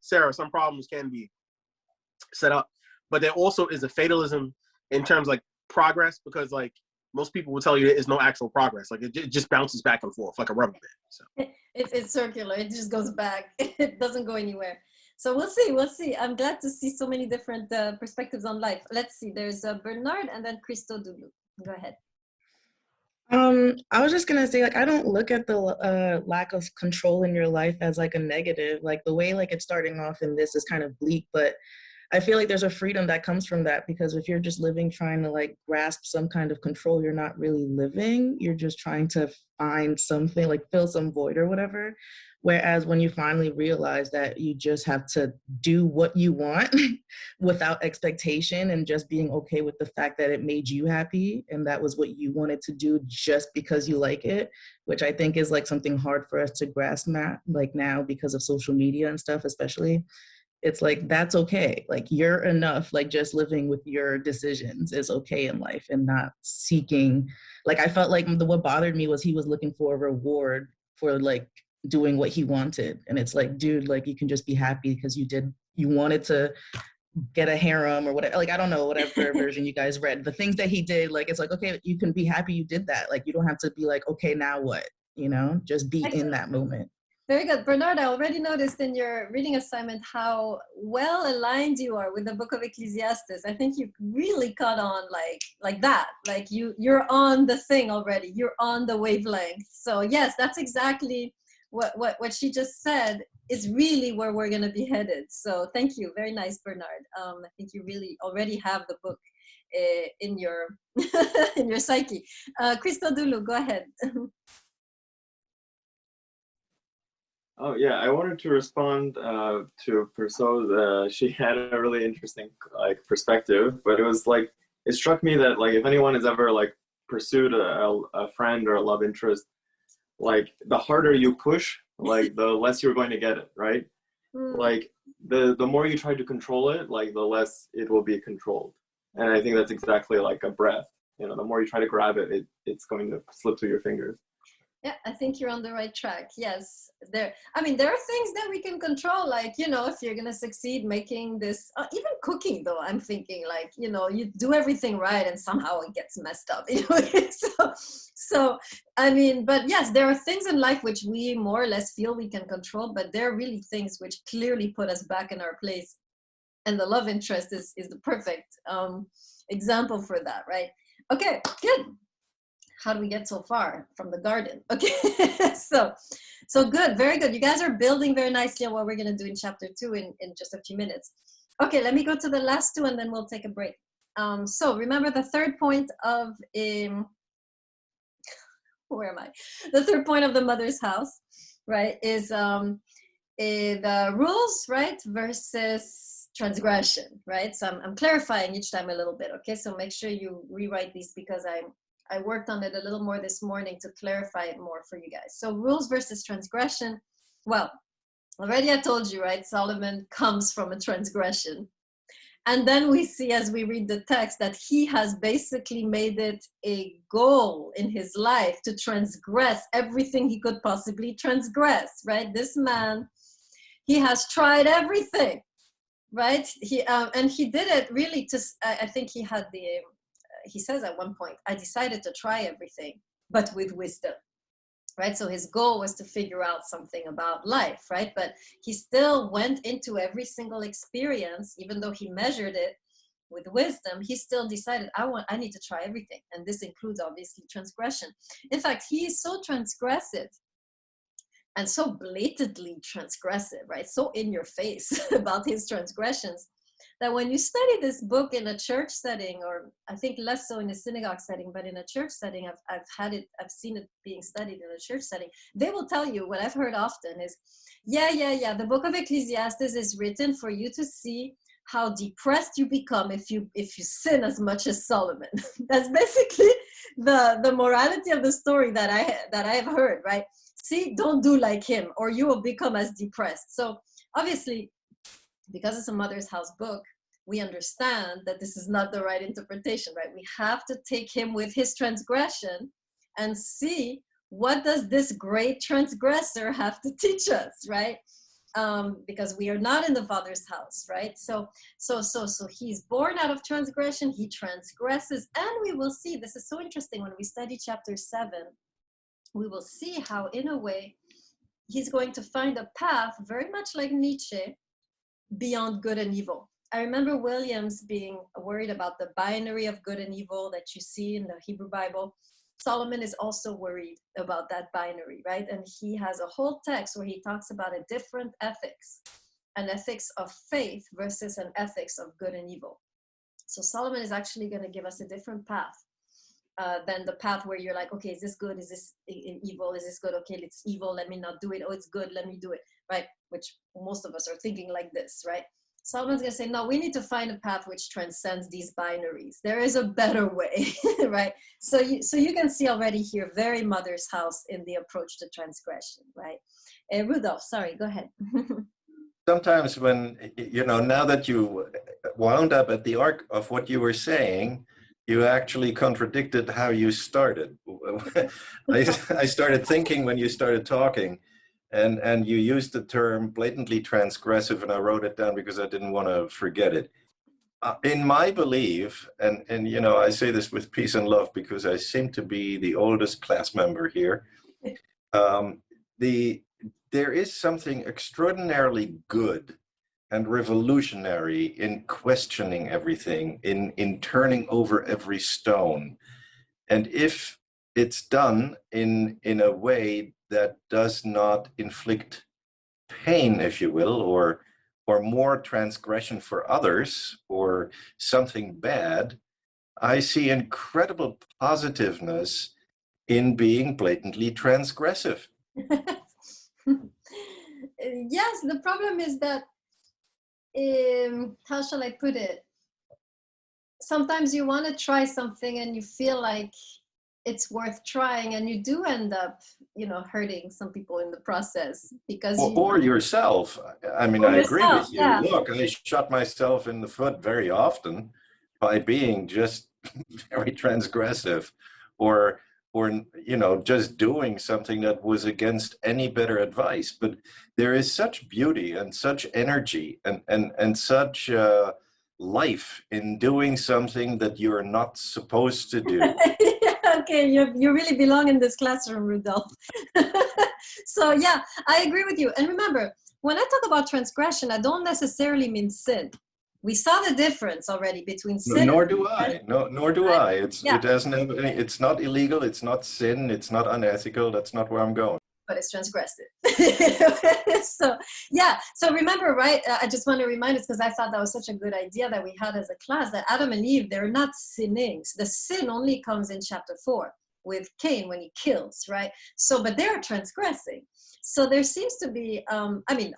Sarah, some problems can be set up, but there also is a fatalism in terms like progress, because like most people will tell you there is no actual progress. Like it just bounces back and forth like a rubber band. So it's circular. It just goes back. It doesn't go anywhere. So we'll see. I'm glad to see so many different perspectives on life. Let's see. There's Bernard and then Christo Dulu. Go ahead. I was just gonna say, like, I don't look at the lack of control in your life as like a negative. Like the way like it's starting off in this is kind of bleak, but I feel like there's a freedom that comes from that, because if you're just living trying to like grasp some kind of control, you're not really living. You're just trying to find something, like fill some void or whatever. Whereas when you finally realize that you just have to do what you want without expectation, and just being okay with the fact that it made you happy and that was what you wanted to do just because you like it, which I think is like something hard for us to grasp like now because of social media and stuff, especially. It's like, that's okay. Like you're enough. Like just living with your decisions is okay in life, and not seeking, like I felt like what bothered me was he was looking for a reward for like doing what he wanted. And it's like, dude, like you can just be happy because you wanted to get a harem or whatever. Like I don't know, whatever version you guys read, the things that he did, like it's like, okay, you can be happy you did that. Like you don't have to be like, okay, now what? Just be in that moment. Very good. Bernard, I already noticed in your reading assignment how well aligned you are with the book of Ecclesiastes. I think you really caught on like that. Like you're on the thing already. You're on the wavelength. So yes, that's exactly what she just said is really where we're going to be headed. So thank you. Very nice, Bernard. I think you really already have the book in your in your psyche. Crystal Dulu, go ahead. Oh yeah, I wanted to respond to Perso. She had a really interesting like perspective, but it was like it struck me that like if anyone has ever like pursued a friend or a love interest, like the harder you push, like the less you're going to get it, right? Like the more you try to control it, like the less it will be controlled. And I think that's exactly like a breath. The more you try to grab it, it's going to slip through your fingers. Yeah, I think you're on the right track. Yes, there are things that we can control, like, if you're going to succeed making this, even cooking though, I'm thinking like, you do everything right and somehow it gets messed up. But yes, there are things in life which we more or less feel we can control, but there are really things which clearly put us back in our place. And the love interest is the perfect example for that, right? Okay, good. How do we get so far from the garden? Okay, so good, very good. You guys are building very nicely on what we're going to do in chapter 2 in just a few minutes. Okay, let me go to the last two and then we'll take a break. So remember the third point of where am I? The third point of the mother's house, right, is the rules, right, versus transgression, right? So I'm clarifying each time a little bit. Okay, so make sure you rewrite these because I worked on it a little more this morning to clarify it more for you guys. So rules versus transgression. Well, already I told you, right? Solomon comes from a transgression. And then we see as we read the text that he has basically made it a goal in his life to transgress everything he could possibly transgress, right? This man, he has tried everything, right? And he did it really I think he had he says at one point, I decided to try everything, but with wisdom, right? So his goal was to figure out something about life, right? But he still went into every single experience, even though he measured it with wisdom, he still decided, I need to try everything. And this includes obviously transgression. In fact, he is so transgressive and so blatantly transgressive, right? So in your face about his transgressions, that when you study this book in a church setting, or I think less so in a synagogue setting, but in a church setting, I've seen it being studied in a church setting, they will tell you, what I've heard often is, yeah, the book of Ecclesiastes is written for you to see how depressed you become if you sin as much as Solomon. That's basically the morality of the story that I have heard, right? See, don't do like him or you will become as depressed. So obviously, because it's a mother's house book, we understand that this is not the right interpretation, right? We have to take him with his transgression and see what does this great transgressor have to teach us, right? Because we are not in the Father's house, right? So he's born out of transgression, he transgresses, and we will see, this is so interesting, when we study chapter 7, we will see how in a way he's going to find a path very much like Nietzsche, beyond good and evil. I remember Williams being worried about the binary of good and evil that you see in the Hebrew Bible. Solomon is also worried about that binary, right? And he has a whole text where he talks about a different ethics, an ethics of faith versus an ethics of good and evil. So Solomon is actually going to give us a different path than the path where you're like, okay, is this good? Is this evil? Is this good? Okay, it's evil. Let me not do it. Oh, it's good. Let me do it, right? Which most of us are thinking like this, right? Solomon's going to say, no, we need to find a path which transcends these binaries. There is a better way, right? So you can see already here, very mother's house in the approach to transgression, right? Rudolph, sorry, go ahead. Sometimes when, now that you wound up at the arc of what you were saying, you actually contradicted how you started. I started thinking when you started talking, and you used the term blatantly transgressive, and I wrote it down because I didn't want to forget it. In my belief, and I say this with peace and love because I seem to be the oldest class member here, there is something extraordinarily good and revolutionary in questioning everything, in turning over every stone. And if it's done in a way that does not inflict pain, if you will, or more transgression for others, or something bad, I see incredible positiveness in being blatantly transgressive. Yes, the problem is that, how shall I put it? Sometimes you want to try something and you feel like it's worth trying, and you do end up, hurting some people in the process because or yourself. I mean, I agree with you. Yeah. Look, I shot myself in the foot very often by being just very transgressive, or just doing something that was against any better advice. But there is such beauty and such energy and such life in doing something that you're not supposed to do. Okay, you really belong in this classroom, Rudolph. So yeah, I agree with you. And remember, when I talk about transgression, I don't necessarily mean sin. We saw the difference already between sin. Nor do I. Nor do I. It doesn't have any. It's not illegal. It's not sin. It's not unethical. That's not where I'm going. But it's transgressive. So yeah. So remember, right? I just want to remind us, because I thought that was such a good idea that we had as a class, that Adam and Eve, they're not sinning. The sin only comes in chapter 4 with Cain when he kills, right? So, but they're transgressing. So there seems to be,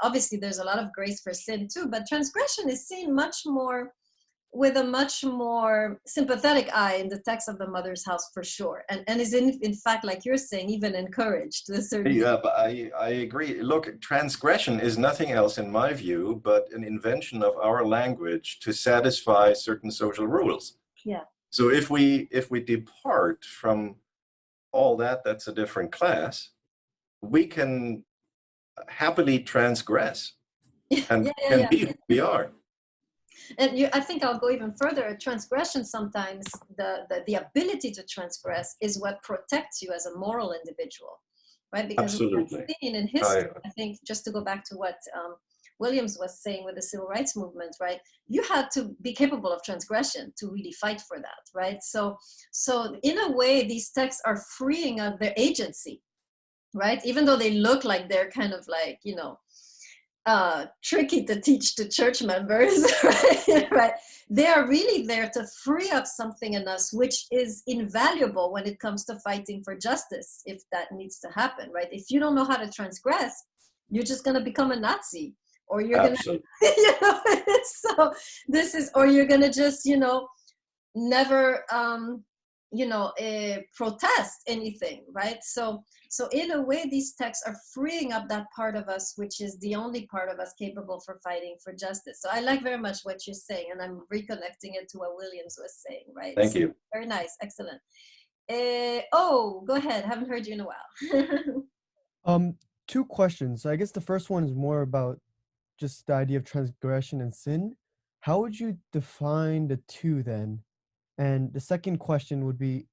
obviously there's a lot of grace for sin too, but transgression is seen with a much more sympathetic eye in the text of the mother's house, for sure. And is in fact, like you're saying, even encouraged to a certain Yeah, but I agree. Look, transgression is nothing else in my view, but an invention of our language to satisfy certain social rules. Yeah. So if we depart from all that, that's a different class. We can happily transgress and be who we are. And I think I'll go even further. Transgression, sometimes the ability to transgress is what protects you as a moral individual, right? Because absolutely, in history, I think, just to go back to what Williams was saying with the civil rights movement, right? You had to be capable of transgression to really fight for that, right? So in a way, these texts are freeing up their agency, right? Even though they look like they're kind of like, tricky to teach to church members, right? They are really there to free up something in us which is invaluable when it comes to fighting for justice, if that needs to happen, right? If you don't know how to transgress, you're just going to become a Nazi, or you're going to, so this is, or you're going to just, never, protest anything, right? So in a way, these texts are freeing up that part of us, which is the only part of us capable for fighting for justice. So I like very much what you're saying, and I'm reconnecting it to what Williams was saying, right? Thank you. Very nice. Excellent. Go ahead. Haven't heard you in a while. Two questions. I guess the first one is more about just the idea of transgression and sin. How would you define the two then? And the second question would be,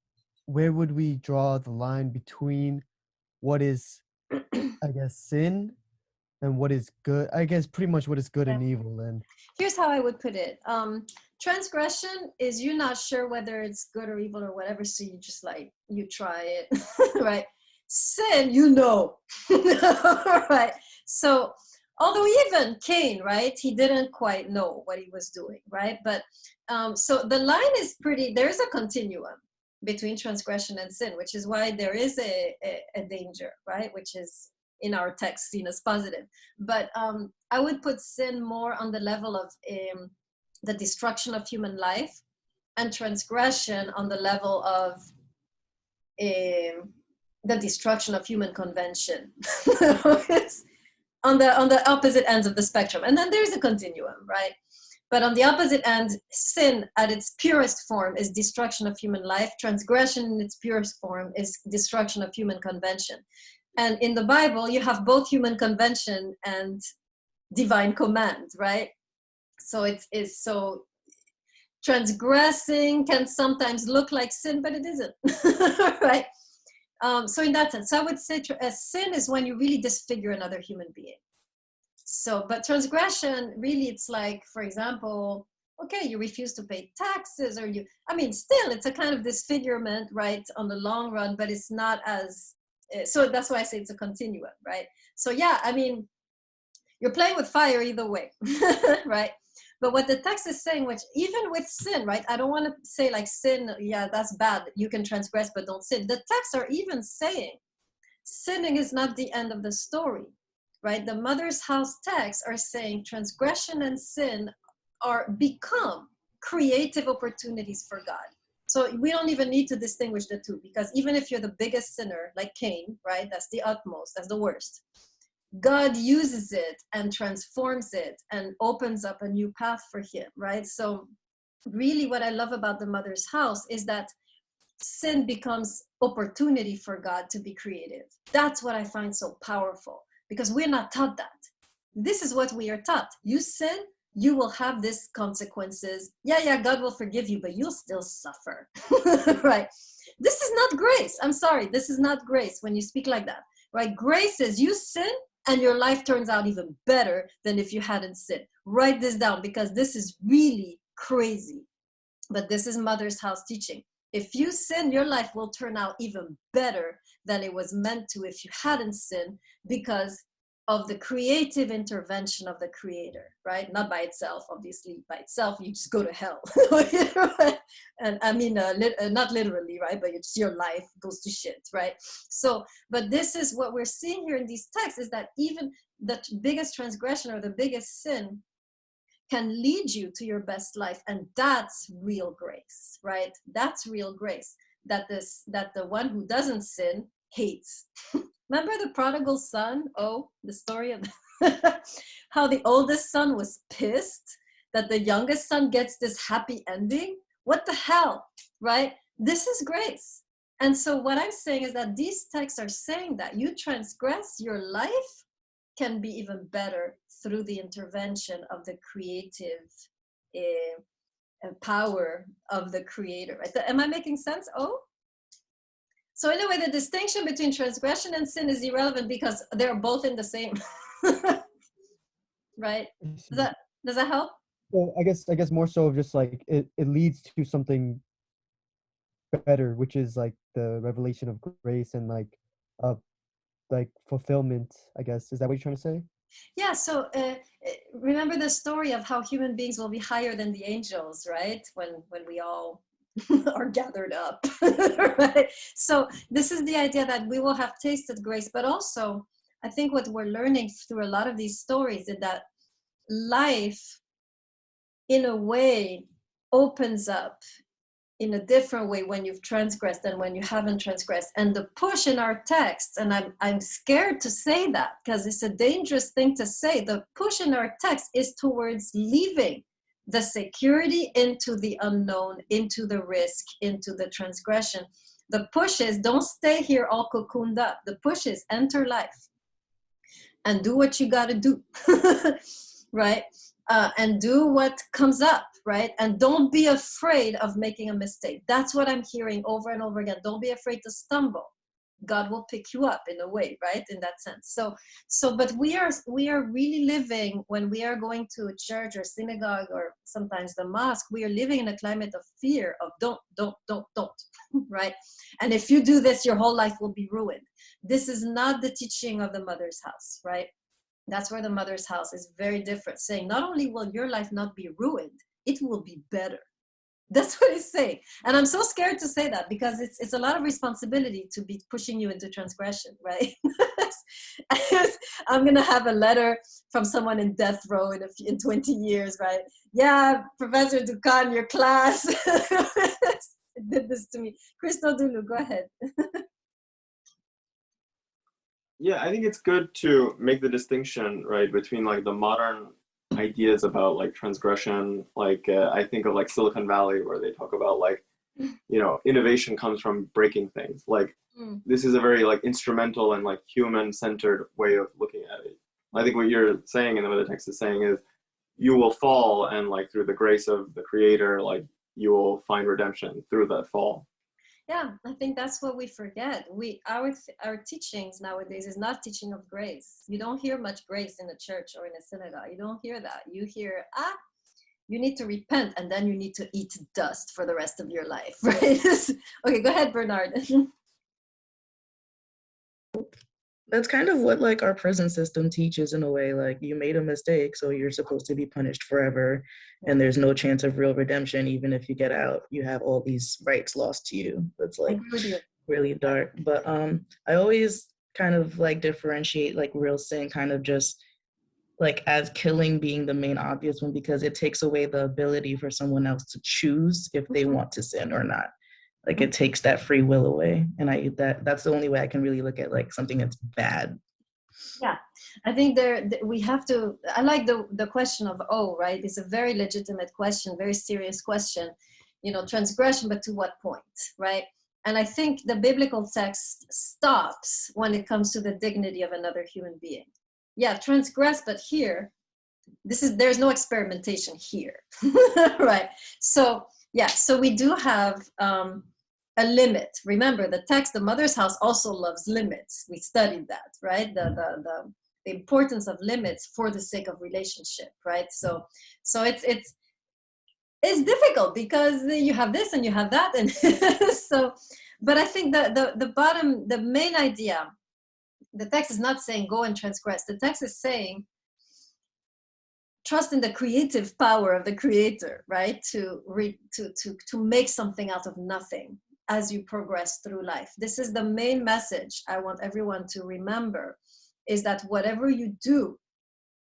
where would we draw the line between what is, I guess, sin and what is good? I guess pretty much what is good and evil. And here's how I would put it. transgression is you're not sure whether it's good or evil or whatever, so you just like, you try it, right? Sin, you know, right? So, although even Cain, right, he didn't quite know what he was doing, right? But so the line is pretty, there's a continuum between transgression and sin, which is why there is a danger, right? Which is in our text seen as positive. But I would put sin more on the level of the destruction of human life, and transgression on the level of the destruction of human convention. It's on the opposite ends of the spectrum. And then there's a continuum, right? But on the opposite end, sin at its purest form is destruction of human life. Transgression in its purest form is destruction of human convention. And in the Bible, you have both human convention and divine command, right? So it's so transgressing can sometimes look like sin, but it isn't, right? So in that sense, so I would say sin is when you really disfigure another human being. So, but transgression, really, it's like, for example, okay, you refuse to pay taxes, or still, it's a kind of disfigurement, right, on the long run, but it's not as, so that's why I say it's a continuum, right? So yeah, you're playing with fire either way, right? But what the text is saying, which even with sin, right? I don't want to say like sin, yeah, that's bad. You can transgress, but don't sin. The texts are even saying sinning is not the end of the story, right? The Mother's House texts are saying transgression and sin become creative opportunities for God. So we don't even need to distinguish the two, because even if you're the biggest sinner, like Cain, right? That's the utmost, that's the worst. God uses it and transforms it and opens up a new path for him, right? So really what I love about the Mother's House is that sin becomes opportunity for God to be creative. That's what I find so powerful, because we're not taught that. This is what we are taught. You sin, you will have these consequences. Yeah, God will forgive you, but you'll still suffer, right? This is not grace. I'm sorry, this is not grace when you speak like that, right? Grace is you sin, and your life turns out even better than if you hadn't sinned. Write this down, because this is really crazy. But this is Mother's House teaching. If you sin, your life will turn out even better than it was meant to if you hadn't sinned, because of the creative intervention of the Creator, right? Not by itself, obviously. By itself, you just go to hell. And not literally, right? But it's your life goes to shit, right? So, but this is what we're seeing here in these texts, is that even the biggest transgression or the biggest sin can lead you to your best life. And that's real grace, right? That's real grace, that the one who doesn't sin hates. Remember the prodigal son? Oh, the story of how the oldest son was pissed that the youngest son gets this happy ending. What the hell, right? This is grace. And so what I'm saying is that these texts are saying that you transgress, your life can be even better through the intervention of the creative power of the Creator. Right? Am I making sense? Oh? So in a way, the distinction between transgression and sin is irrelevant, because they're both in the same. Right? Does that help? Well, I guess more so of just like it leads to something better, which is like the revelation of grace and like fulfillment, I guess. Is that what you're trying to say? Yeah, so remember the story of how human beings will be higher than the angels, right? When we all are gathered up, right? So this is the idea that we will have tasted grace, but also I think what we're learning through a lot of these stories is that life, in a way, opens up in a different way when you've transgressed than when you haven't transgressed. And the push in our texts, and I'm scared to say that because it's a dangerous thing to say, the push in our text is towards leaving the security into the unknown, into the risk, into the transgression. The push is don't stay here all cocooned up. The push is enter life and do what you got to do, right? And do what comes up, right? And don't be afraid of making a mistake. That's what I'm hearing over and over again. Don't be afraid to stumble. God will pick you up in a way, right? In that sense. But we are really living, when we are going to a church or synagogue or sometimes the mosque, we are living in a climate of fear of don't, right? And if you do this, your whole life will be ruined. This is not the teaching of the mother's house, right? That's where the mother's house is very different, saying not only will your life not be ruined, it will be better. That's what it's saying. And I'm so scared to say that, because it's a lot of responsibility to be pushing you into transgression, right? I'm going to have a letter from someone in death row in 20 years, right? Yeah, Professor Dukan, your class did this to me. Crystal Dulu, go ahead. Yeah, I think it's good to make the distinction, right, between like the modern ideas about like transgression. Like I think of like Silicon Valley, where they talk about like, you know, innovation comes from breaking things. Like this is a very like instrumental and like human-centered way of looking at it. I think what you're saying and what the text is saying is you will fall, and like through the grace of the Creator, like you will find redemption through that fall. Yeah, I think that's what we forget. Our teachings nowadays is not teaching of grace. You don't hear much grace in a church or in a synagogue. You don't hear that. You hear, you need to repent, and then you need to eat dust for the rest of your life, right? Okay, go ahead, Bernard. That's kind of what like our prison system teaches in a way. Like, you made a mistake, so you're supposed to be punished forever, and there's no chance of real redemption. Even if you get out, you have all these rights lost to you. That's like really dark. But I always kind of like differentiate like real sin kind of just like as killing being the main obvious one, because it takes away the ability for someone else to choose if they want to sin or not. Like, it takes that free will away, and that's the only way I can really look at like something that's bad. Yeah, I think we have to. I like the question of right. It's a very legitimate question, very serious question. You know, transgression, but to what point, right? And I think the biblical text stops when it comes to the dignity of another human being. Yeah, transgress, but here, there's no experimentation here, right? So yeah, so we do have a limit. Remember, the text, the mother's house also loves limits. We studied that, right? The importance of limits for the sake of relationship, right? So it's difficult because you have this and you have that, and so. But I think the main idea, the text is not saying go and transgress. The text is saying trust in the creative power of the Creator, right? To make something out of nothing as you progress through life. This is the main message I want everyone to remember, is that whatever you do,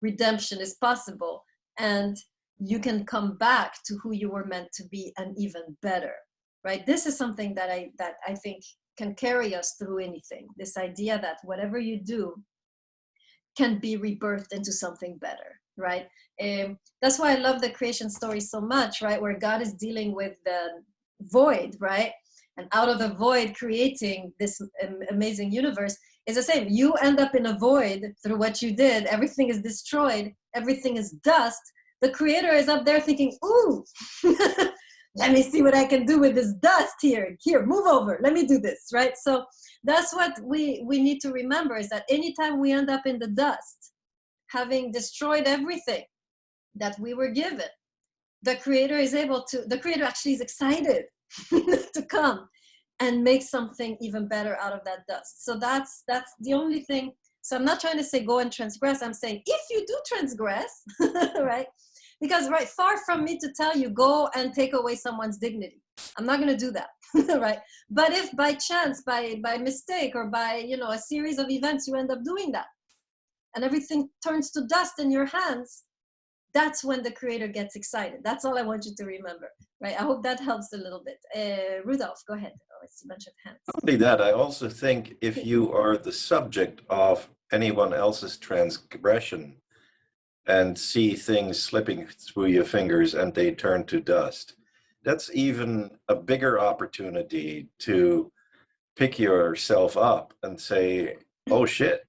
redemption is possible, and you can come back to who you were meant to be, and even better, right? This is something that I think can carry us through anything. This idea that whatever you do can be rebirthed into something better, right? That's why I love the creation story so much, right? Where God is dealing with the void, right? And out of the void, creating this amazing universe is the same. You end up in a void through what you did. Everything is destroyed. Everything is dust. The Creator is up there thinking, ooh, let me see what I can do with this dust here. Here, move over. Let me do this, right? So that's what we need to remember, is that anytime we end up in the dust, having destroyed everything that we were given, the Creator actually is excited to come and make something even better out of that dust. So that's the only thing. So I'm not trying to say go and transgress. I'm saying if you do transgress, right? Because far from me to tell you go and take away someone's dignity. I'm not going to do that, right? But if by chance, by mistake, or by a series of events, you end up doing that, and everything turns to dust in your hands, that's when the Creator gets excited. That's all I want you to remember, right? I hope that helps a little bit. Rudolph, go ahead. Oh, I see a bunch of hands. Not only that, I also think if you are the subject of anyone else's transgression and see things slipping through your fingers and they turn to dust, that's even a bigger opportunity to pick yourself up and say, oh shit,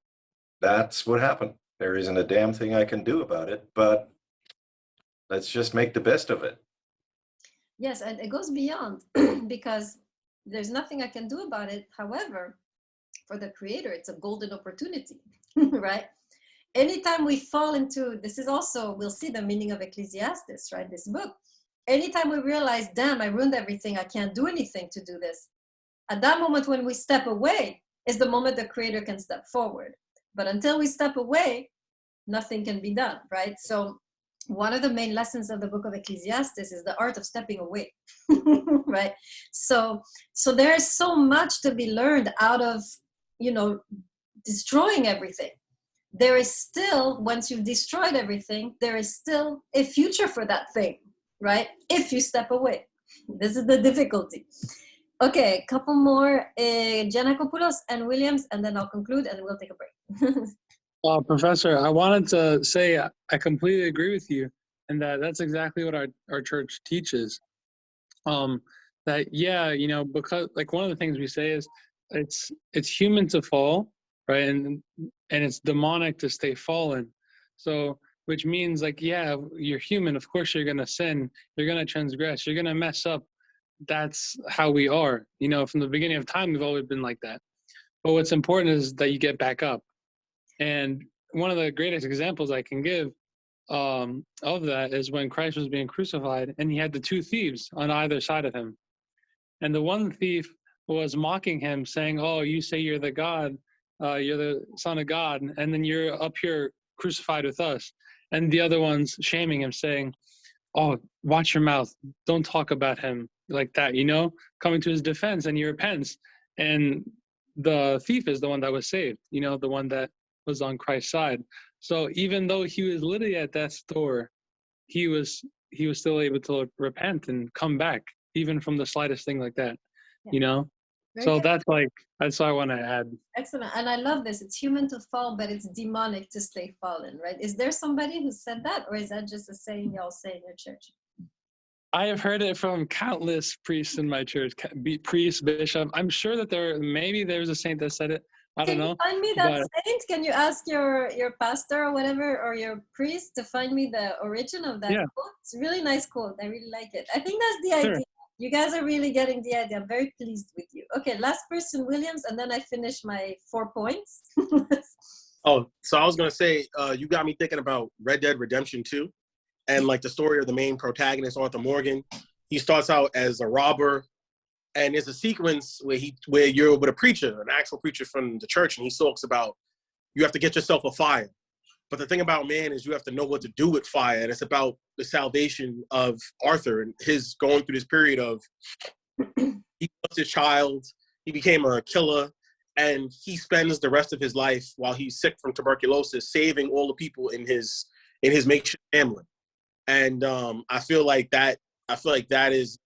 that's what happened. There isn't a damn thing I can do about it, but let's just make the best of it. Yes, and it goes beyond because there's nothing I can do about it. However, for the creator, it's a golden opportunity, right? Anytime we fall into, this is also, we'll see the meaning of Ecclesiastes, right? This book. Anytime we realize, damn, I ruined everything, I can't do anything to do this. At that moment when we step away is the moment the creator can step forward. But until we step away, nothing can be done, right? So one of the main lessons of the book of Ecclesiastes is the art of stepping away, right? So there's so much to be learned out of, destroying everything. There is still, once you've destroyed everything, there is still a future for that thing, right? If you step away. This is the difficulty. Okay, a couple more, Giannakopoulos and Williams, and then I'll conclude and we'll take a break. Professor, I wanted to say I completely agree with you, and that's exactly what our church teaches. That because like one of the things we say is it's human to fall, right, and it's demonic to stay fallen. So which means like you're human. Of course you're gonna sin. You're gonna transgress. You're gonna mess up. That's how we are. From the beginning of time, we've always been like that. But what's important is that you get back up. And one of the greatest examples I can give of that is when Christ was being crucified and he had the two thieves on either side of him. And the one thief was mocking him, saying, "Oh, you say you're the God, you're the Son of God, and then you're up here crucified with us." And the other one's shaming him, saying, "Oh, watch your mouth. Don't talk about him like that," coming to his defense, and he repents. And the thief is the one that was saved, the one that was on Christ's side. So even though he was literally at death's door, he was still able to repent and come back, even from the slightest thing like that, So that's what I want to add. Excellent. And I love this. It's human to fall, but it's demonic to stay fallen, right? Is there somebody who said that, or is that just a saying y'all say in your church? I have heard it from countless priests in my church, priests, bishop. I'm sure that there's a saint that said it. I don't know. Can you find me that saint? Can you ask your pastor or whatever, or your priest to find me the origin of that quote? It's a really nice quote. I really like it. I think that's the idea. You guys are really getting the idea. I'm very pleased with you. Okay, last person, Williams, and then I finish my 4 points. Oh, so I was going to say, you got me thinking about Red Dead Redemption 2 and like the story of the main protagonist, Arthur Morgan. He starts out as a robber, and there's a sequence where you're with a preacher, an actual preacher from the church, and he talks about you have to get yourself a fire. But the thing about man is you have to know what to do with fire, and it's about the salvation of Arthur and his going through this period of he lost his child, he became a killer, and he spends the rest of his life while he's sick from tuberculosis saving all the people in his makeshift family. And I feel like that is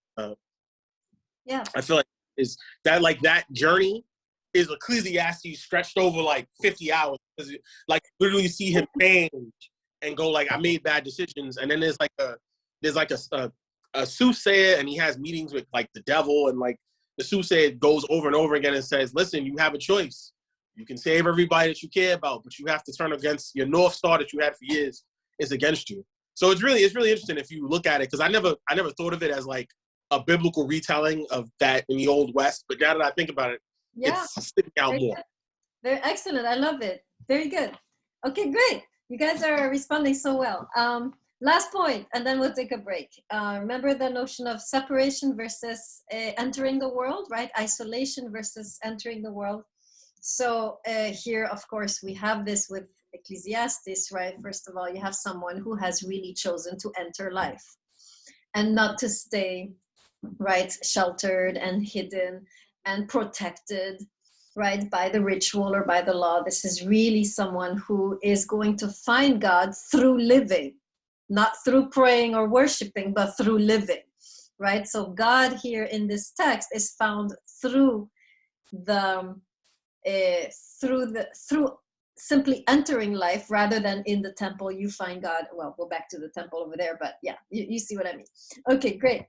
that journey is Ecclesiastes stretched over like 50 hours. Like literally see him change and go like, I made bad decisions. And then there's like a soothsayer, and he has meetings with like the devil, and like the soothsayer goes over and over again and says, listen, you have a choice. You can save everybody that you care about, but you have to turn against your North Star that you had for years is against you. So it's really interesting if you look at it, because I never thought of it as like a biblical retelling of that in the Old West. But now that I think about it, it's sticking out more. Good. Very excellent. I love it. Very good. Okay, great. You guys are responding so well. Last point, and then we'll take a break. Remember the notion of separation versus entering the world, right? Isolation versus entering the world. So here, of course, we have this with Ecclesiastes, right? First of all, you have someone who has really chosen to enter life and not to stay, right, sheltered and hidden and protected, right, by the ritual or by the law. This is really someone who is going to find God through living, not through praying or worshiping, but through living, right? So God here in this text is found through simply entering life rather than in the temple. You find God. Well, go back to the temple over there, but yeah, you see what I mean. Okay, great.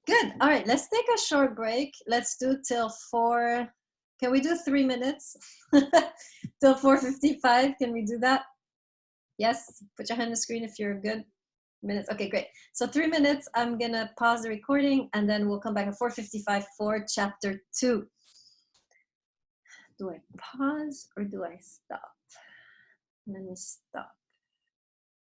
Good. All right, let's take a short break. Let's do till 4. Can we do 3 minutes? Till 4:55. Can we do that? Yes. Put your hand on the screen if you're good. Minutes. Okay, great. So 3 minutes. I'm gonna pause the recording, and then we'll come back at 4:55 for chapter 2. Do I pause or do I stop? Let me stop.